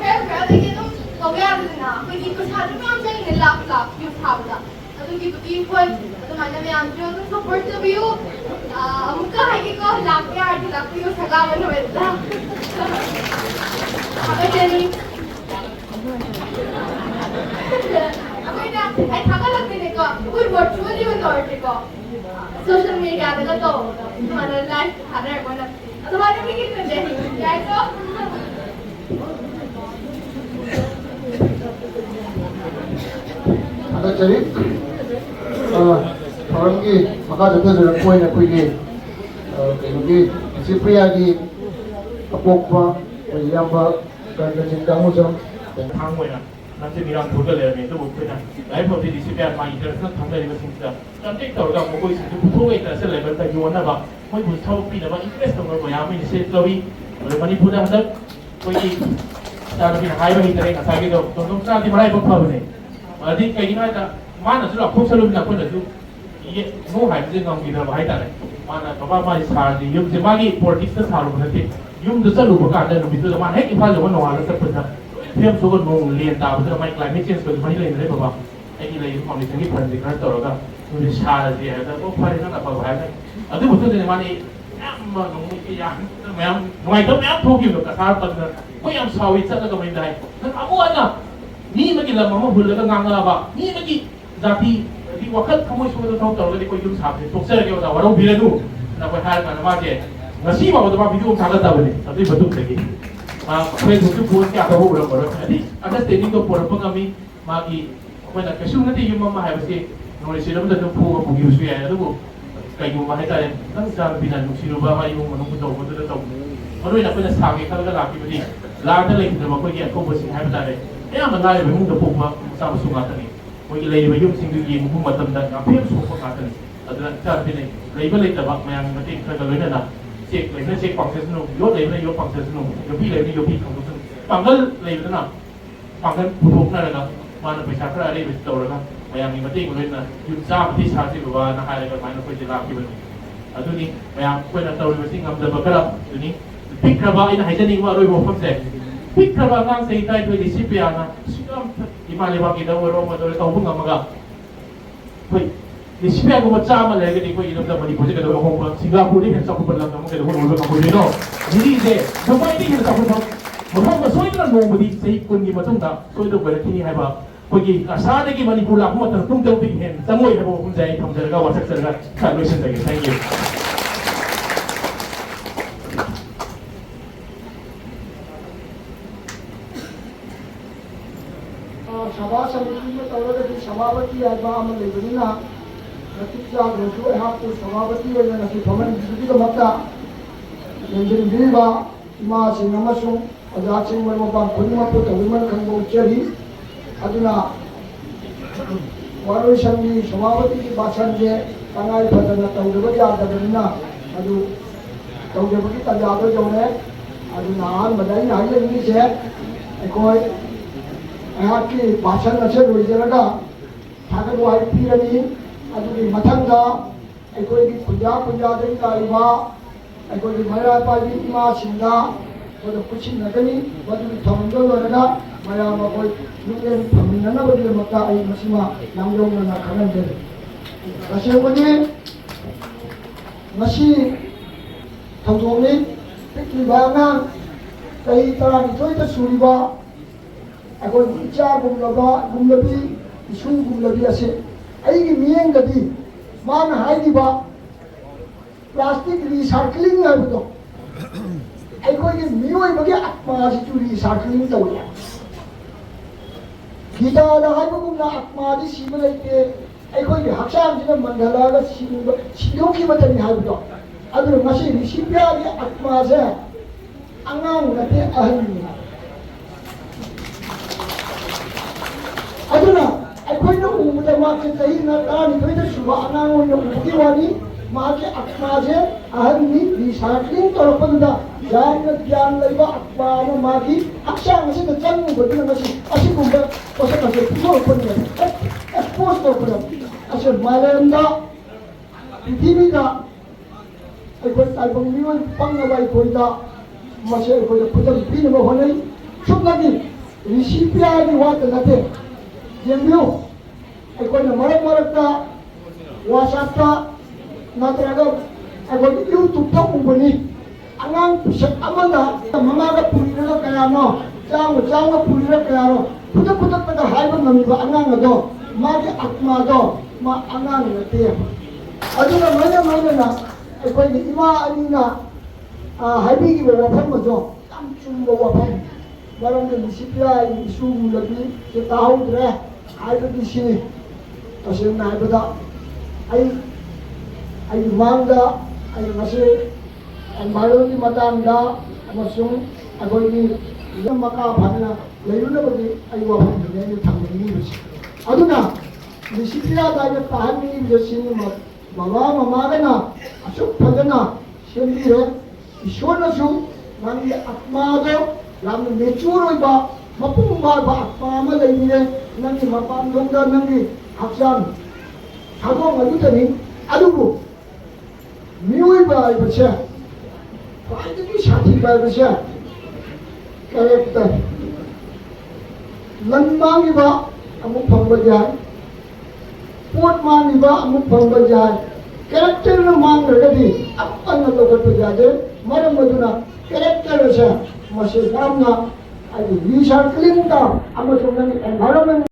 फिर देखिए तुम तो गया ना कोई की कुछ हाथ में हम चाहिए लाख यू खावला ado की बुती कोई तो मैंने मैं आपसे तो सपोर्ट तो भी हो हमका है कि को लाख के 8 लाख यू सगा बन वेदा अब चली ay thakalag din ko uy virtually with order ko social media daga to mana live hara ko na ato mana bigit na din kaya ko ada cari orang ki maka jatuh sudah poin aku ini ini si pria ki apok pa yang ba kerja cinta musam tang mo na nanti bilang bodoh le me to bodoh na lai pho di si pia ma interest na thang le ni sin sa tam tik to ga mo ko si tu pho ngai ta se le ba ta yo na ba moi bu thau pi na ba interest to mo ya me se lo bi le mani pu da da ko ki ta bi hai ba hi ta ka sa ge do to sa di mai ba pha ne adi kai na ta ma na su la pho sa lu na ko na su ye mo hai ji ngam ki da ba hai ta le ma na ba ma sa di yum je ma gi politics ta sa lu na ti yum da sa lu ba ka da no bi to ma hai ki pha lo no wa la sa paเรื่องสุกนงเรียนตามจะไม่กลายไม่เช่นส่วนไม่เลยไม่ได้บอกว่าไอ้ที่เลยความในสิ่งที่ผ่านสิ่งนั้นต่อแล้วก็มันจะชาเลยแต่ก็พอได้ตั้งแต่ปลายเลยเอาที่ผมพูดในวันนี้แอมมันงงกี่อย่างแม่หน่วยต้องแอมทุกอย่างกับการตัดเงินไม่ยอมสาวิจัยก็ไม่ได้นั่นอ้วนน่ะนี่เมื่อกี้เรามาพูดแล้วก็งานเราบ่นี่เมื่อกี้จากที่ว่าคัดขโมยช่วยตัวต่อแล้วที่คุยยุ่งสาบตกเสื้อเกี่ยวกับว่าเราพิจารณาเราไปหากันว่าเจ้ngasih mau tu apa video sangat tahu ni tapi betul lagi Facebook tu post kaya tahu berapa orang jadi ada standing tu orang pengami magi apa nak kesulitan nanti yang mama harus ke nulis dalam tu pun pergi usia ya tu kayak yang mama itu kan sekarang bina nulis lupa apa yang mana pun tahu betul tahu baru nak pernah sangat kalau kalau laki beri laki lagi tu maka dia kau bersih hai betul ya mana yang memang tu pun sama sungai tadi mungkin lagi yang singgah yang pun macam dah apa yang sungai tadi adalah cara ini lagi lagi tu bak yang nanti kalau ini dah cekเลยเช็คฝั่งเซสนุกยกเลยยกฝั่งเซสนุกยกพี่เลยนี่ยกพี่ของทุกท่านฝั่งก็เลยนะ ꯄꯥꯡꯒꯜ ꯄꯨꯊꯣꯛꯅꯔꯒ ꯃꯥꯅ ꯄꯩꯁꯥ ꯈꯔ ꯑꯔꯩꯕꯁꯤ ꯇꯧꯔꯒ ꯃꯌꯥꯝꯒꯤ ꯃꯇꯦꯡ ꯂꯣꯏꯅ ꯌꯨꯝ ꯆꯥꯕꯗꯤ ꯁꯥꯁꯤ ꯕꯕꯥꯅ ꯍꯥꯏꯔꯒ ꯑꯗꯨꯃꯥꯏꯅ ꯑꯩꯈꯣꯏꯁꯦ ꯂꯥꯛꯈꯤꯕꯅꯤ ꯑꯗꯨꯅꯤ ꯃꯌꯥꯝ ꯑꯩꯈꯣꯏꯅ ꯇꯧꯔꯤꯕꯁꯤ ꯉꯝꯗꯕ ꯈꯔ ꯑꯗꯨꯅꯤ ꯄꯤꯛꯈ꯭ꯔꯕ ꯑꯩꯅ ꯍꯥꯏꯖꯅꯤꯡꯕ ꯑꯔꯣꯏꯕ ꯋꯥꯐꯝꯁꯦ ꯄꯤꯛꯈ꯭ꯔꯕ ꯑꯉꯥꯡ ꯆꯍꯤ 19 ꯗꯤꯁꯤꯄ꯭ꯂꯤꯌꯥꯅ ꯏꯃꯥ ꯂꯩꯕꯥꯛꯀꯤꯗ ꯑꯣꯏꯔꯣ ꯑꯃꯗ ꯑꯣꯏꯔꯣ ꯇꯧꯕ ꯉꯝꯃꯒ ꯑꯩꯈꯣꯏ ꯗꯤꯁꯤꯄ꯭ꯂꯤꯌꯥꯒꯨꯝꯕ ꯆꯥꯝꯃ ꯂꯩꯔꯒꯗꯤ ꯑꯩꯈꯣꯏ ꯏꯔꯝꯗ ꯃꯅꯤꯄꯨꯔꯁꯦ ꯀꯩꯗꯧꯕ ꯑꯍꯣꯡꯕ ꯁꯤꯡꯒꯥꯄꯨꯔꯗꯒꯤ ꯍꯦꯟꯅ ꯆꯥꯎꯈꯠꯄ ꯂꯝ ꯑꯃ ꯀꯩꯗꯧꯕ ꯑꯣꯏꯕ ꯉꯝꯃꯣꯏꯗꯣꯏꯅꯣ ꯗꯤꯜꯂꯤꯁꯦ ꯗꯨꯕꯥꯏꯗꯒꯤ ꯍꯦꯟꯅ ꯆꯥꯎꯈꯠꯄ ꯃꯐꯝꯗ ꯁꯣꯏꯗꯅ ꯅꯣꯡꯃꯗꯤ ꯆꯍꯤ 10ꯒꯤ ꯃꯇꯨꯡꯗ ꯁꯣꯏꯗꯅ ꯑꯣꯏꯔꯛꯈꯤꯅꯤ ꯍꯥꯏꯕ ꯑꯩꯈꯣꯏꯒꯤ ꯑꯁꯥꯗꯒꯤ ꯃꯅꯤꯄꯨꯔ ꯂꯥꯛꯄ ꯃꯇꯝꯗ ꯄꯨꯡ 6ꯗꯒꯤ ꯍꯦꯟꯅ ꯆꯪꯉꯣꯏ ꯍꯥꯏꯕ ꯋꯥꯐꯝꯁꯦ ꯑꯩ ꯊꯝꯖꯔꯒ ꯋꯥꯁꯛꯆꯔꯒ ꯂꯣꯏꯁꯤꯟꯖꯒꯦ ꯊꯦꯡꯛ ꯌꯨ सभा समिति में तौरगति सभापति आइबा अमल लेबनिना नतिजा रोजु एहापु सभापति ओइना नसि फमन बिदिगा मक्का यंजन बिबा इमा सिंह अमसु अजात सिंह मरमबा खुनिमपु तविमन खंगो चरी अदुना वारोइ संघी सभापति की भाषण जे तंगाई फदना तौरबा यादबनिना अदु तौरबगी तजादो जौने अदुना आन बदाई हाइलेंगी जे एकोय की भाषण असे लोइजरगा थागत वाई पीरनी अदुगी मथंगा एकोई पुजा पुजादगी लाइबा एकोई मरा पाजी इमा सिंगा तो कुछ नगनी बदुगी थमंगो लरगा मया मकोई नुगेन थमिनना बदुगी मक्का आई मसिमा नांगोंना ना खनंदे असेवनी मसी थौजोंनी पिकलिबाना कई तरह की जोइता सुरिबा अगर इच्छा गुमलबी इशू गुमलबी असे अईगी मियंगदी मान हाइदिबा प्लास्टिक रिसाइक्लिंग हाइबदो अखोइगी मियोइबगे आत्मासि चु रिसाइक्लिंग तौया गीतादा हाइबगुमना आत्मादि सिब लैते अखोइगी हक्सांसिना मंडलागा सिदोखिबतनि हाइबदो अदु मसी रिसिपियागी आत्मासे अंगांग नते अहन्नि अदुना अखोइना उबदा माके तही ना तानि तोइदा सुबा अनांग ओइना उबगी वानी माके आत्माजे अहन्नि रिसाइक्लिंग तोरपदा ज्ञान ज्ञान लैबा आत्माना माकी अक्षांग से चंग बदुना मसी असि गुंबा ओसा कसे तोरपनि एक्सपोज तोरपदा असे मालेमदा पृथ्वीदा अखोइ ताइबंग मियोइ पंगबा अखोइदा मसे अखोइदा फुजन पिनबा होनै सुबनागी रिसिपियानि वात नते जेम्बियो अखोइना मरक मरकता वाट्सएपता नत्रगा अखोइ यूट्यूबता उबनी अगांग पिसक अमदा ममागा पुरिरगा कयानो चांग पुरिरगा कयानो फुटक पदा हाइबा ngamiba अगांग अदो मागे आत्मा दो मा अगांग नते अदुना माने ना अखोइनि इमा अनिना हाइबिगी वाफम मजो याम चुम्बो वाफम मरंग लिसिपिया इशू लबी से ताहुद्रे आइबदी सिनी तसेंना आइबदा आई मांगदा आई मसे एनवायरनमेंट मतांगदा अमसुंग अगोइनी मका भागना लेरुनबगी आई वाफम ने थंगनी बसी अदुना लिसिपिया दाइना ताहनी बसिनी ममागना असुक फदना सेंबिरे ईश्वरनसु नंगी आत्मादो याम मेच्योर होइबा मपुंग मारबा आत्मा अमा लैबिरे नंगी मपान लोंदा नंगी हक्सांग थादोंग अदुतनी अदुबु मियोइबा आइबसे ख्वाइदगी साथीबा आइबसे कैरेक्टर लन मांगिबा अमुक फंगबा जाय पोट मांगिबा अमुक फंगबा जाय कैरेक्टर न मांगरगदी अपन लोगत जादे मरम मदुना कैरेक्टर से मसे नामना रिसाइक्लिंग का एनवायरनमेंट